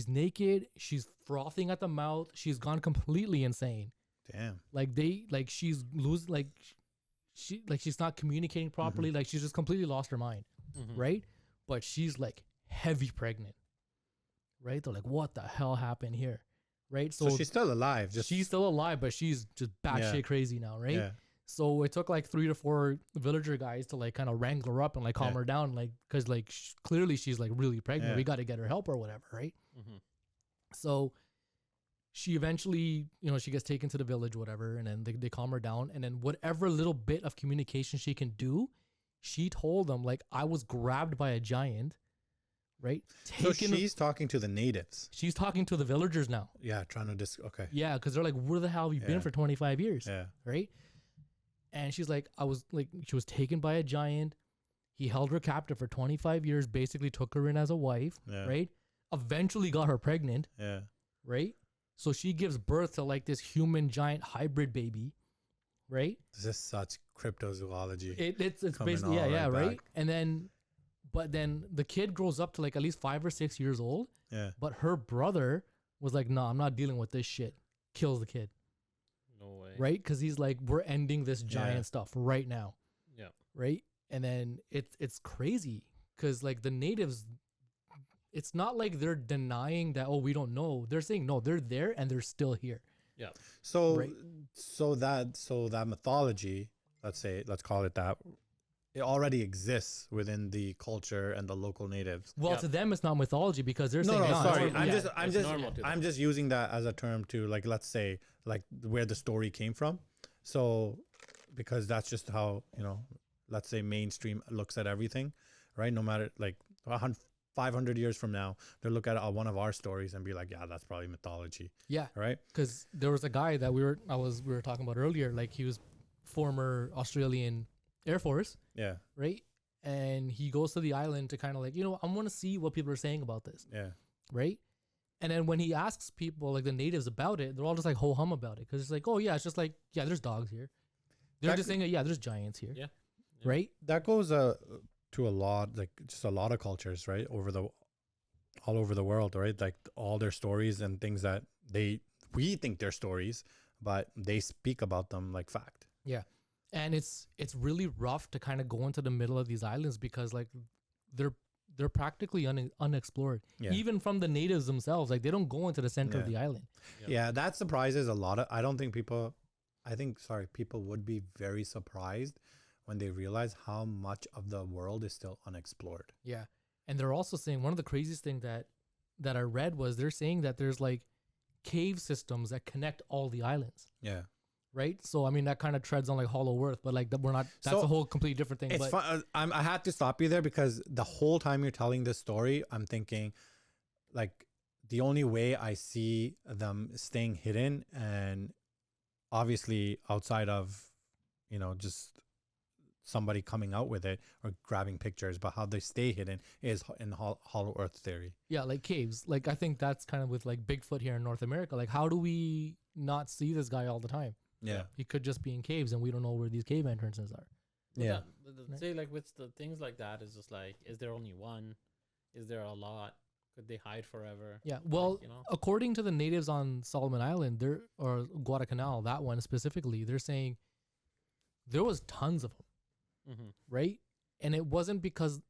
[SPEAKER 1] naked, she's frothing at the mouth, she's gone completely insane.
[SPEAKER 2] Damn.
[SPEAKER 1] Like she's she's not communicating properly. Like she's just completely lost her mind, right? But she's like heavy pregnant, right? They're like, what the hell happened here, right?
[SPEAKER 2] So she's still alive.
[SPEAKER 1] She's still alive, but she's just batshit crazy now, right?
[SPEAKER 2] Yeah.
[SPEAKER 1] So it took like 3 to 4 villager guys to like kind of wrangle her up and like calm her down, like because like clearly she's like really pregnant.
[SPEAKER 2] Yeah.
[SPEAKER 1] We got to get her help or whatever, right?
[SPEAKER 3] Mm-hmm.
[SPEAKER 1] So she eventually, you know, she gets taken to the village, whatever, and then they calm her down. And then whatever little bit of communication she can do, she told them, like, I was grabbed by a giant, right?
[SPEAKER 2] So she's talking to the natives.
[SPEAKER 1] She's talking to the villagers now.
[SPEAKER 2] Yeah, trying to okay.
[SPEAKER 1] Yeah, because they're like, where the hell have you been
[SPEAKER 2] Yeah.
[SPEAKER 1] for 25 years?
[SPEAKER 2] Yeah.
[SPEAKER 1] Right? And she's like, she was taken by a giant. He held her captive for 25 years, basically took her in as a wife,
[SPEAKER 2] Yeah.
[SPEAKER 1] right? Eventually got her pregnant,
[SPEAKER 2] Yeah.
[SPEAKER 1] right? So she gives birth to like this human giant hybrid baby, right?
[SPEAKER 2] This is such cryptozoology.
[SPEAKER 1] It's
[SPEAKER 2] Coming
[SPEAKER 1] basically
[SPEAKER 2] all
[SPEAKER 1] yeah,
[SPEAKER 2] right
[SPEAKER 1] right.
[SPEAKER 2] back.
[SPEAKER 1] And then, but then the kid grows up to like at least 5 or 6 years old.
[SPEAKER 2] Yeah.
[SPEAKER 1] But her brother was like, "No, I'm not dealing with this shit." Kills the kid,
[SPEAKER 3] No way.
[SPEAKER 1] right? Because he's like, "We're ending this giant
[SPEAKER 2] Yeah.
[SPEAKER 1] stuff right now."
[SPEAKER 3] Yeah.
[SPEAKER 1] Right. And then it's crazy because like the natives, it's not like they're denying that, oh, we don't know. They're saying no, they're there and they're still here.
[SPEAKER 3] Yeah.
[SPEAKER 2] So
[SPEAKER 1] Right.
[SPEAKER 2] so that mythology, let's call it that, it already exists within the culture and the local natives.
[SPEAKER 1] Well,
[SPEAKER 3] Yep.
[SPEAKER 1] to them, it's not mythology because they're saying,
[SPEAKER 2] No,
[SPEAKER 1] it's
[SPEAKER 2] sorry.
[SPEAKER 1] normal."
[SPEAKER 2] I'm
[SPEAKER 1] Yeah.
[SPEAKER 2] just
[SPEAKER 3] normal to them.
[SPEAKER 2] I'm just using that as a term to, like, let's say, like where the story came from. So because that's just how, let's say mainstream looks at everything, right? No matter like 500 years from now, they'll look at one of our stories and be like, yeah, that's probably mythology,
[SPEAKER 1] Yeah.
[SPEAKER 2] right?
[SPEAKER 1] Because there was a guy that we were talking about earlier, like he was former Australian Air Force,
[SPEAKER 2] Yeah,
[SPEAKER 1] right? And he goes to the island to kind of like, I want to see what people are saying about this,
[SPEAKER 2] yeah,
[SPEAKER 1] right? And then when he asks people, like the natives, about it, they're all just like ho hum about it because it's like, oh yeah, it's just like, yeah, there's dogs here. They're
[SPEAKER 2] That-
[SPEAKER 1] just saying, yeah, there's giants here,
[SPEAKER 3] Yeah.
[SPEAKER 1] right?
[SPEAKER 2] that goes to a lot, like just a lot of cultures, right? All over the world, right? Like all their stories and things that we think they're stories, but they speak about them like fact.
[SPEAKER 1] And it's really rough to kind of go into the middle of these islands because like they're practically unexplored,
[SPEAKER 2] Yeah.
[SPEAKER 1] even from the natives themselves. Like they don't go into the center of
[SPEAKER 2] Yeah.
[SPEAKER 1] the island.
[SPEAKER 2] Yeah, that surprises a lot of. People would be very surprised when they realize how much of the world is still unexplored.
[SPEAKER 1] Yeah. And they're also saying one of the craziest thing that I read was they're saying that there's like cave systems that connect all the islands.
[SPEAKER 2] Yeah,
[SPEAKER 1] Right. So, I mean, that kind of treads on like Hollow Earth, but like that's
[SPEAKER 2] So,
[SPEAKER 1] a whole completely different thing.
[SPEAKER 2] it's
[SPEAKER 1] But
[SPEAKER 2] fun. I had to stop you there because the whole time you're telling this story, I'm thinking, like, the only way I see them staying hidden, and obviously outside of, just somebody coming out with it or grabbing pictures, but how they stay hidden is in hollow earth theory.
[SPEAKER 1] Yeah, like caves. Like I think that's kind of with like Bigfoot here in North America. Like how do we not see this guy all the time?
[SPEAKER 2] Yeah.
[SPEAKER 1] He could just be in caves and we don't know where these cave entrances are.
[SPEAKER 2] Yeah.
[SPEAKER 3] Say like with the things like that, is just like, is there only one? Is there a lot? Could they hide forever?
[SPEAKER 1] Yeah. Well,
[SPEAKER 3] Like, you know?
[SPEAKER 1] according to the natives on Solomon Island, or Guadalcanal, that one specifically, they're saying there was tons of them,
[SPEAKER 3] Mm-hmm.
[SPEAKER 1] right? And it wasn't because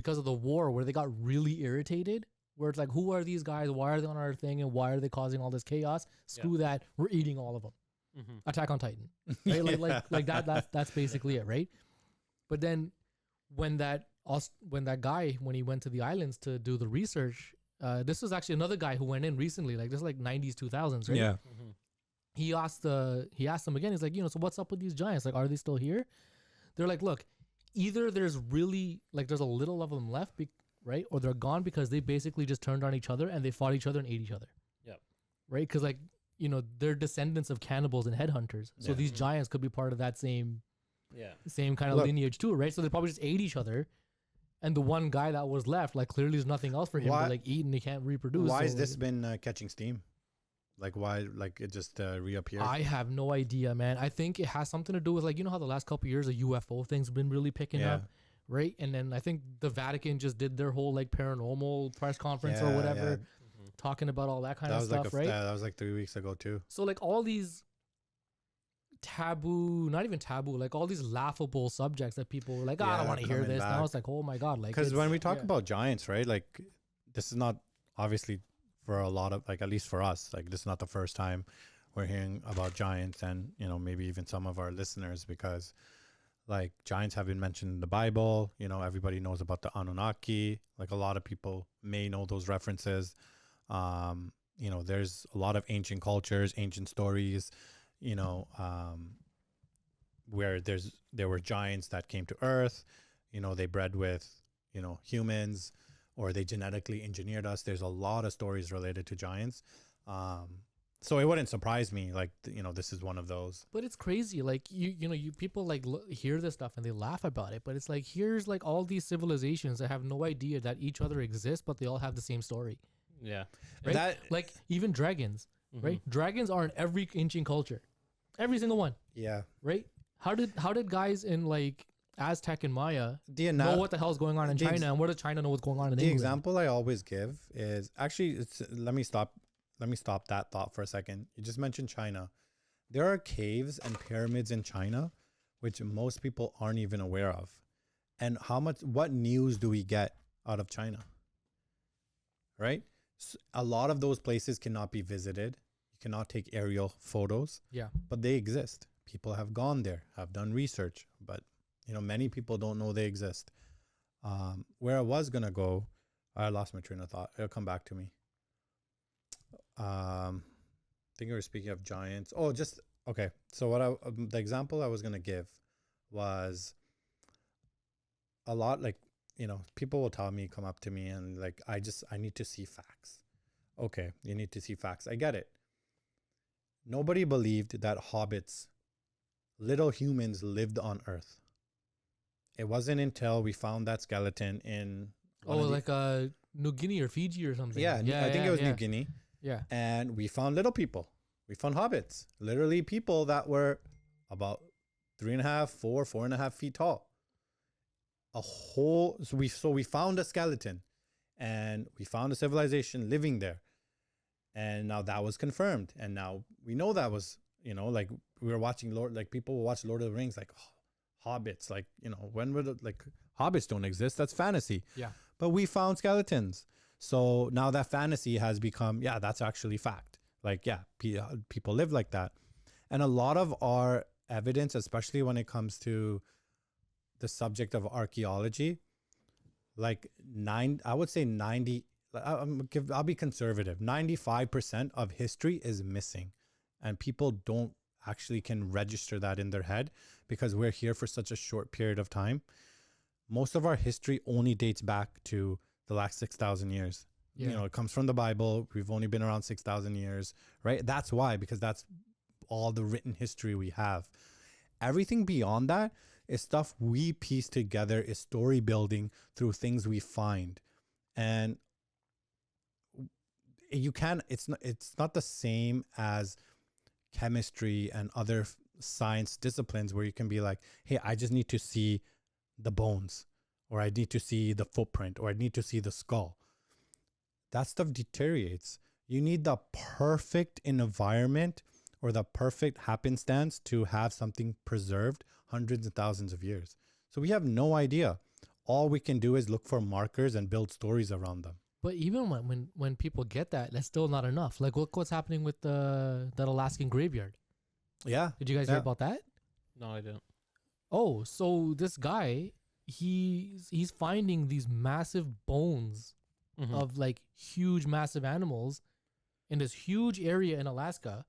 [SPEAKER 1] of the war where they got really irritated. Where it's like, who are these guys? Why are they on our thing? And why are they causing all this chaos? Screw that. We're eating all of them.
[SPEAKER 3] Mm-hmm.
[SPEAKER 1] Attack on Titan, right? Like that. That's basically it, right? But then when that guy, when he went to the islands to do the research, this was actually another guy who went in recently, like this is like 90s 2000s, right?
[SPEAKER 2] Yeah.
[SPEAKER 3] Mm-hmm.
[SPEAKER 1] He asked them again. He's like, so what's up with these giants? Like, are they still here? They're like, look, either there's a little of them left, right, or they're gone because they basically just turned on each other and they fought each other and ate each other.
[SPEAKER 3] Yep.
[SPEAKER 1] Right, because like they're descendants of cannibals and headhunters, so
[SPEAKER 2] Yeah.
[SPEAKER 1] these giants could be part of that same kind of
[SPEAKER 2] Look.
[SPEAKER 1] lineage too, right? So they probably just ate each other, and the one guy that was left, like clearly there's nothing else for him
[SPEAKER 2] Why-
[SPEAKER 1] to like eat, and he can't reproduce.
[SPEAKER 2] Why
[SPEAKER 1] so,
[SPEAKER 2] has this been catching steam? Like why? Like it just reappeared?
[SPEAKER 1] I have no idea, man. I think it has something to do with like how the last couple of years the UFO thing's been really picking
[SPEAKER 2] Yeah.
[SPEAKER 1] up, right? And then I think the Vatican just did their whole like paranormal press conference or
[SPEAKER 2] Yeah,
[SPEAKER 1] whatever,
[SPEAKER 2] yeah.
[SPEAKER 3] Mm-hmm.
[SPEAKER 1] talking about all that kind
[SPEAKER 2] That
[SPEAKER 1] of
[SPEAKER 2] was
[SPEAKER 1] stuff,
[SPEAKER 2] like
[SPEAKER 1] right?
[SPEAKER 2] that was like 3 weeks ago too.
[SPEAKER 1] So like all these taboo, not even taboo, like all these laughable subjects that people were like, I
[SPEAKER 2] Yeah,
[SPEAKER 1] don't want to hear
[SPEAKER 2] coming
[SPEAKER 1] this. Now
[SPEAKER 2] back.
[SPEAKER 1] it's like, oh my god, like
[SPEAKER 2] Because when we talk
[SPEAKER 1] yeah.
[SPEAKER 2] about giants, right? Like this is not obviously for a lot of like at least for us, like this is not the first time we're hearing about giants, and maybe even some of our listeners, because like giants have been mentioned in the Bible. Everybody knows about the Anunnaki. Like a lot of people may know those references. There's a lot of ancient cultures, ancient stories, where there were giants that came to Earth. They bred with, humans, or they genetically engineered us. There's a lot of stories related to giants. So it wouldn't surprise me, like, this is one of those.
[SPEAKER 1] But it's crazy, like you people like hear this stuff and they laugh about it, but it's like here's like all these civilizations that have no idea that each other exists, but they all have the same story,
[SPEAKER 3] Yeah.
[SPEAKER 1] right?
[SPEAKER 2] That-
[SPEAKER 1] like even dragons,
[SPEAKER 3] Mm-hmm.
[SPEAKER 1] right? Dragons are in every ancient culture, every single one,
[SPEAKER 2] Yeah.
[SPEAKER 1] right? How did guys in like Aztec and Maya
[SPEAKER 2] The
[SPEAKER 1] know what the hell's going on in
[SPEAKER 2] the ex-
[SPEAKER 1] China, and where does China know what's going on in
[SPEAKER 2] The
[SPEAKER 1] England?
[SPEAKER 2] example I always give is actually, let me stop that thought for a second. You just mentioned China. There are caves and pyramids in China, which most people aren't even aware of. And what news do we get out of China? Right? A lot of those places cannot be visited. You cannot take aerial photos,
[SPEAKER 1] Yeah,
[SPEAKER 2] but they exist. People have gone there, have done research, but many people don't know they exist. Where I was gonna go, I lost my train of thought. It'll come back to me. I think we were speaking of giants. Oh, just okay. So the example I was gonna give was a lot like people will tell me, come up to me, and like I need to see facts. Okay, you need to see facts. I get it. Nobody believed that hobbits, little humans, lived on Earth. It wasn't until we found that skeleton in
[SPEAKER 1] like New Guinea or Fiji or something.
[SPEAKER 2] I think it was New Guinea.
[SPEAKER 1] Yeah,
[SPEAKER 2] And we found little people. We found hobbits, literally people that were about 3.5, 4.5 feet tall. So we found a skeleton, and we found a civilization living there. And now that was confirmed. And now we know that was, like we were watching people will watch Lord of the Rings, like hobbits, like, when would hobbits don't exist. That's fantasy.
[SPEAKER 1] yeah.
[SPEAKER 2] But we found skeletons. So now that fantasy has become, that's actually fact. Like, people live like that. And a lot of our evidence, especially when it comes to the subject of archaeology, like I would say 90, I'll be conservative. 95% of history is missing, and people don't actually can register that in their head because we're here for such a short period of time. Most of our history only dates back to the last 6,000 years.
[SPEAKER 1] Yeah.
[SPEAKER 2] It comes from the Bible. We've only been around 6,000 years, right? That's why, because that's all the written history we have. Everything beyond that is stuff we piece together, is story building through things we find. And you can it's not the same as chemistry and other science disciplines where you can be like, hey, I just need to see the bones, or I need to see the footprint, or I need to see the skull. That stuff deteriorates. You need the perfect environment or the perfect happenstance to have something preserved hundreds of thousands of years. So we have no idea. All we can do is look for markers and build stories around them.
[SPEAKER 1] But even when people get that, that's still not enough. Like what's happening with that Alaskan graveyard?
[SPEAKER 2] Yeah.
[SPEAKER 1] Did you guys hear about that?
[SPEAKER 3] No, I didn't.
[SPEAKER 1] Oh, so this guy, he's finding these massive bones of like huge, massive animals in this huge area in Alaska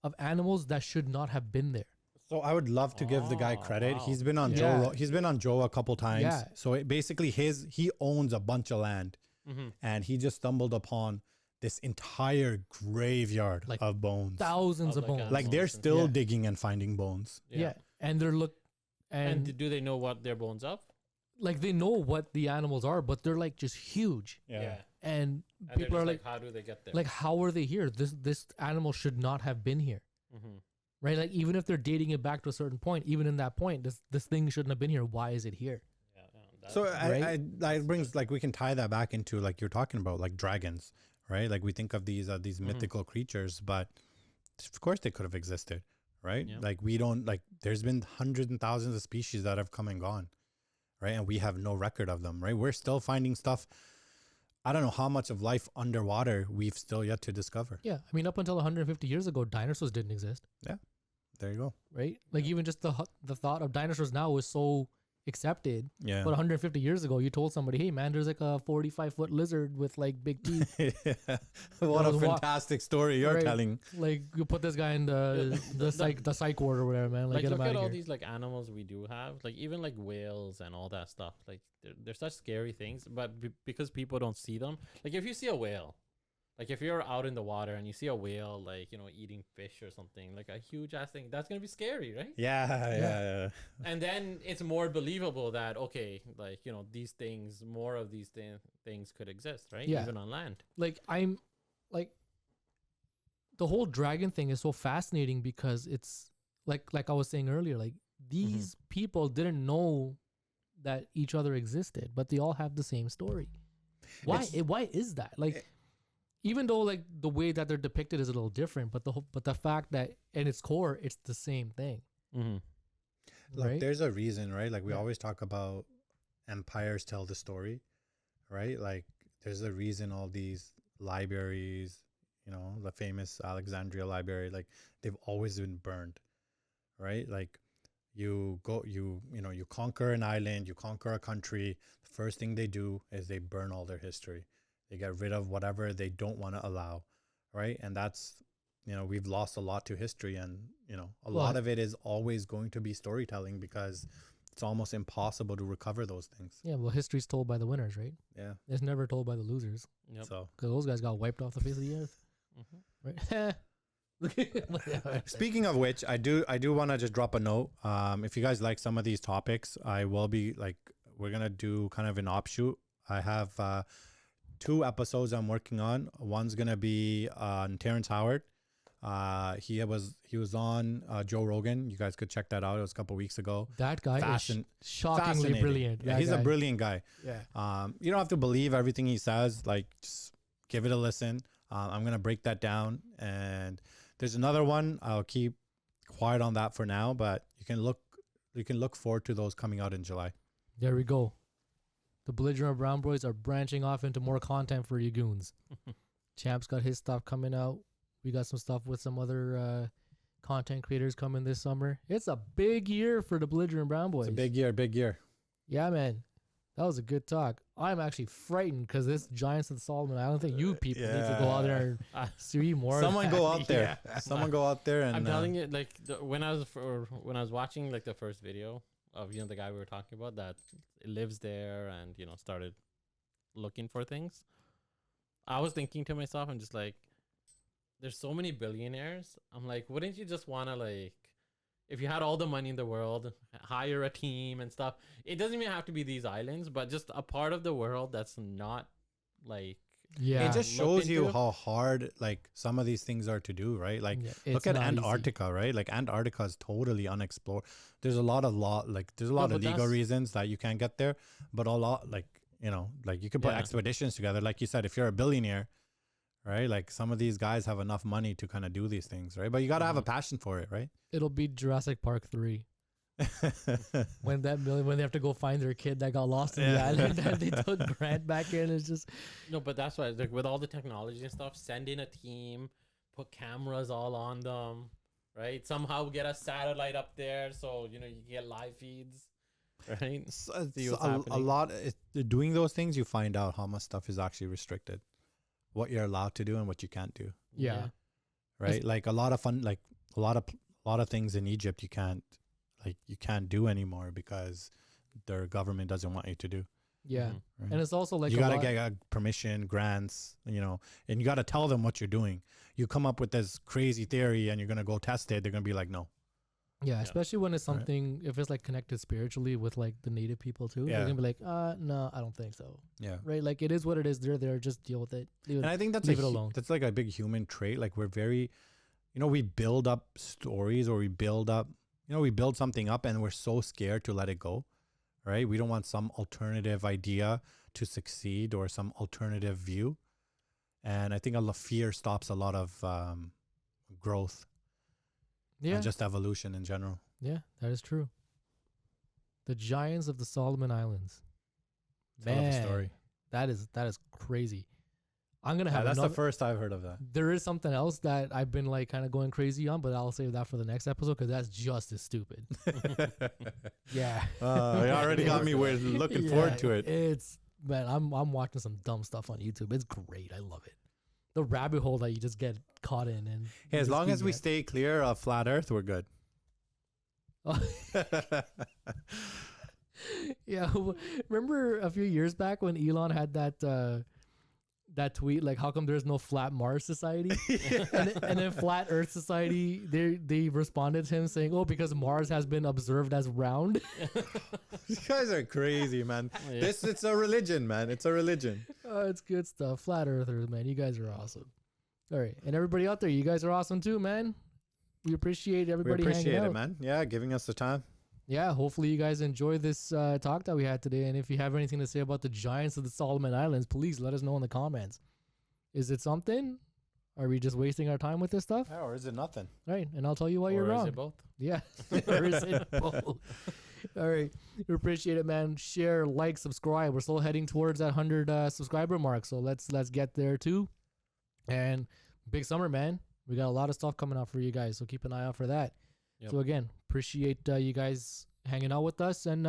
[SPEAKER 1] of animals that should not have been there.
[SPEAKER 2] So I would love to give the guy credit.
[SPEAKER 3] Wow.
[SPEAKER 2] He's been on
[SPEAKER 1] Yeah.
[SPEAKER 2] Joe. He's been on Joe a couple times.
[SPEAKER 1] Yeah.
[SPEAKER 2] So basically, he owns a bunch of land, and he just stumbled upon this entire graveyard
[SPEAKER 1] Like
[SPEAKER 2] of bones.
[SPEAKER 1] Thousands
[SPEAKER 3] Of
[SPEAKER 1] of
[SPEAKER 3] like
[SPEAKER 1] bones.
[SPEAKER 2] Like they're
[SPEAKER 3] bones.
[SPEAKER 2] still
[SPEAKER 1] Yeah.
[SPEAKER 2] digging and finding bones.
[SPEAKER 1] Yeah. And they're
[SPEAKER 3] And do they know what their bones of?
[SPEAKER 1] like they know what the animals are, but they're like just huge. And
[SPEAKER 3] And
[SPEAKER 1] people
[SPEAKER 3] they're
[SPEAKER 1] are
[SPEAKER 3] just
[SPEAKER 1] like,
[SPEAKER 3] how do they get there?
[SPEAKER 1] like, how are they here? This animal should not have been here.
[SPEAKER 3] Mm-hmm.
[SPEAKER 1] Right? Like even if they're dating it back to a certain point, even in that point, this thing shouldn't have been here. Why is it here?
[SPEAKER 2] So
[SPEAKER 1] Right?
[SPEAKER 2] that brings, like, we can tie that back into, like you're talking about, like dragons, right? Like we think of these mythical creatures, but of course they could have existed, right?
[SPEAKER 3] Yeah.
[SPEAKER 2] Like we don't, like, there's been hundreds and thousands of species that have come and gone, right? And we have no record of them, right? We're still finding stuff. I don't know how much of life underwater we've still yet to discover.
[SPEAKER 1] Yeah. I mean, up until 150 years ago, dinosaurs didn't exist.
[SPEAKER 2] There you go.
[SPEAKER 1] Right? Like even just the thought of dinosaurs now is so accepted.
[SPEAKER 2] Yeah.
[SPEAKER 1] But 150 years ago, you told somebody, hey man, there's like a 45-foot lizard with like big teeth.
[SPEAKER 2] What a
[SPEAKER 1] was wa-
[SPEAKER 2] fantastic story you're
[SPEAKER 1] Right.
[SPEAKER 2] telling.
[SPEAKER 1] Like you put this guy in the psych ward or whatever, man. Like,
[SPEAKER 3] Like
[SPEAKER 1] get
[SPEAKER 3] look
[SPEAKER 1] him out
[SPEAKER 3] at
[SPEAKER 1] of
[SPEAKER 3] all
[SPEAKER 1] here.
[SPEAKER 3] these like animals we do have, like even like whales and all that stuff. Like they're such scary things, but because people don't see them. Like if you see a whale, like if you're out in the water and you see a whale, like eating fish or something, like a huge ass thing, that's gonna be scary, right?
[SPEAKER 2] Yeah.
[SPEAKER 3] And then it's more believable that okay, like these things, more of these things could exist, right?
[SPEAKER 1] Yeah.
[SPEAKER 3] Even on land.
[SPEAKER 1] Like I'm like the whole dragon thing is so fascinating because it's like I was saying earlier, like these people didn't know that each other existed, but they all have the same story. Why is that? Like even though like the way that they're depicted is a little different, but the fact that at its core it's the same thing.
[SPEAKER 2] Like
[SPEAKER 1] Right?
[SPEAKER 2] there's a reason, right? Like we
[SPEAKER 1] Yeah.
[SPEAKER 2] always talk about empires tell the story, right? Like there's a reason all these libraries, the famous Alexandria library, like they've always been burned, right? Like you conquer an island, you conquer a country. The first thing they do is they burn all their history. They get rid of whatever they don't want to allow, right? And that's, we've lost a lot to history, and a lot of it is always going to be storytelling because it's almost impossible to recover those things.
[SPEAKER 1] Yeah, well, history's told by the winners, right?
[SPEAKER 2] Yeah.
[SPEAKER 1] It's never told by the losers
[SPEAKER 3] Yep.
[SPEAKER 2] So
[SPEAKER 1] because those guys got wiped off the face of the earth, right?
[SPEAKER 2] speaking of which, I do want to just drop a note. If you guys like some of these topics, I will be like, we're gonna do kind of an offshoot. I have 2 episodes I'm working on. One's gonna be on Terrence Howard. He was on Joe Rogan. You guys could check that out. It was a couple weeks ago.
[SPEAKER 1] That guy is shockingly
[SPEAKER 2] Fascinating.
[SPEAKER 1] brilliant.
[SPEAKER 2] Yeah,
[SPEAKER 1] That
[SPEAKER 2] he's a
[SPEAKER 1] guy.
[SPEAKER 2] brilliant guy.
[SPEAKER 1] Yeah.
[SPEAKER 2] You don't have to believe everything he says. Like, just give it a listen. I'm gonna break that down. And there's another one. I'll keep quiet on that for now, but you can look forward to those coming out in July.
[SPEAKER 1] There we go. The Belligerent Brown Boys are branching off into more content for you goons. Champ's got his stuff coming out. We got some stuff with some other content creators coming this summer. It's a big year for the Belligerent Brown Boys.
[SPEAKER 2] It's a big year.
[SPEAKER 1] Yeah, man. That was a good talk. I'm actually frightened because this Giants of Solomon, I don't think you people need to go out there and see more. of
[SPEAKER 2] Someone
[SPEAKER 1] that.
[SPEAKER 2] go out there.
[SPEAKER 1] Yeah.
[SPEAKER 2] Someone go out there and
[SPEAKER 3] I'm telling you, like when I was watching like the first video of the guy we were talking about that lives there and started looking for things, I was thinking to myself, I'm just like, there's so many billionaires. I'm like, wouldn't you just want to like, if you had all the money in the world, hire a team and stuff, it doesn't even have to be these islands, but just a part of the world that's not like
[SPEAKER 1] Yeah.
[SPEAKER 2] It just
[SPEAKER 3] look
[SPEAKER 2] shows you
[SPEAKER 3] into.
[SPEAKER 2] how hard like some of these things are to do, right? Like
[SPEAKER 1] Yeah,
[SPEAKER 2] look
[SPEAKER 1] it's
[SPEAKER 2] at
[SPEAKER 1] not easy.
[SPEAKER 2] Antarctica, right? Like Antarctica is totally unexplored. There's a lot of there's a lot
[SPEAKER 3] but
[SPEAKER 2] of legal
[SPEAKER 3] that's-
[SPEAKER 2] reasons that you can't get there, but a lot like, like you could put
[SPEAKER 3] Yeah.
[SPEAKER 2] expeditions together. Like you said, if you're a billionaire, right? Like some of these guys have enough money to kind of do these things, right? But you got to have a passion for it, right?
[SPEAKER 1] It'll be Jurassic Park 3 when they have to go find their kid that got lost in the
[SPEAKER 2] Yeah.
[SPEAKER 1] island and they took Grant back in. It's just
[SPEAKER 3] No, but that's why like with all the technology and stuff, send in a team, put cameras all on them, right? Somehow get a satellite up there so you get live feeds, right? See what's
[SPEAKER 2] a
[SPEAKER 3] happening.
[SPEAKER 2] lot doing those things, you find out how much stuff is actually restricted, what you're allowed to do and what you can't do,
[SPEAKER 1] yeah.
[SPEAKER 2] right? Like a lot of fun, like a lot of things in Egypt you can't do anymore because their government doesn't want you to do.
[SPEAKER 1] Yeah.
[SPEAKER 3] Mhm.
[SPEAKER 2] Right?
[SPEAKER 1] And it's also like
[SPEAKER 2] You
[SPEAKER 1] a
[SPEAKER 2] gotta
[SPEAKER 1] lot-
[SPEAKER 2] get permission, grants, and you gotta tell them what you're doing. You come up with this crazy theory and you're gonna go test it. They're gonna be like, no.
[SPEAKER 1] Yeah, especially when it's
[SPEAKER 2] Right.
[SPEAKER 1] something if it's like connected spiritually with like the native people too.
[SPEAKER 2] Yeah.
[SPEAKER 1] They're gonna be like, no, I don't think so.
[SPEAKER 2] Yeah.
[SPEAKER 1] Right? Like it is what it is. They're there, just deal with it.
[SPEAKER 2] And I think that's
[SPEAKER 1] leave it alone.
[SPEAKER 2] that's like a big human trait. Like we're very, we build up stories or we build something up and we're so scared to let it go, right? We don't want some alternative idea to succeed or some alternative view. And I think a lot of fear stops a lot of growth
[SPEAKER 1] Yeah.
[SPEAKER 2] and just evolution in general.
[SPEAKER 1] Yeah, that is true. The giants of the Solomon Islands.
[SPEAKER 2] Hell of a
[SPEAKER 1] Man,
[SPEAKER 2] story.
[SPEAKER 1] that is crazy. I'm gonna
[SPEAKER 2] Yeah,
[SPEAKER 1] have
[SPEAKER 2] that's the
[SPEAKER 1] another.
[SPEAKER 2] first I've heard of that.
[SPEAKER 1] There is something else that I've been like kind of going crazy on, but I'll save that for the next episode because that's just as stupid. Yeah.
[SPEAKER 2] You already got me looking forward to it.
[SPEAKER 1] It's man, I'm watching some dumb stuff on YouTube. It's great. I love it. The rabbit hole that you just get caught in, and
[SPEAKER 2] Hey, as
[SPEAKER 1] just
[SPEAKER 2] long
[SPEAKER 1] keep
[SPEAKER 2] as we
[SPEAKER 1] getting-
[SPEAKER 2] stay clear of flat Earth, we're good.
[SPEAKER 1] Yeah, remember a few years back when Elon had that tweet like, "How come there's no flat Mars society?" and then flat Earth society, they responded to him saying, "Oh, because Mars has been observed as round."
[SPEAKER 2] These guys are crazy, man.
[SPEAKER 3] Oh, yeah.
[SPEAKER 2] It's a religion, man. It's a religion.
[SPEAKER 1] Oh, it's good stuff. Flat Earthers, man, you guys are awesome. All right, and everybody out there, you guys are awesome too, man. We appreciate
[SPEAKER 2] We
[SPEAKER 1] everybody
[SPEAKER 2] appreciate
[SPEAKER 1] hanging
[SPEAKER 2] it,
[SPEAKER 1] out.
[SPEAKER 2] man. Yeah, giving us the time.
[SPEAKER 1] Yeah, hopefully you guys enjoy this talk that we had today. And if you have anything to say about the giants of the Solomon Islands, please let us know in the comments. Is it something? Are we just wasting our time with this stuff?
[SPEAKER 2] Yeah, or is it nothing?
[SPEAKER 1] All right, and I'll tell you why you're
[SPEAKER 3] Or is
[SPEAKER 1] wrong.
[SPEAKER 3] it both?
[SPEAKER 1] Yeah, or is it both? All right, we appreciate it, man. Share, like, subscribe. We're still heading towards that 100 subscriber mark, so let's get there too. And big summer, man. We got a lot of stuff coming out for you guys, so keep an eye out for that.
[SPEAKER 3] Yep.
[SPEAKER 1] So again, appreciate you guys hanging out with us, and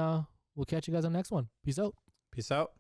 [SPEAKER 1] we'll catch you guys on the next one. Peace out.
[SPEAKER 2] Peace out.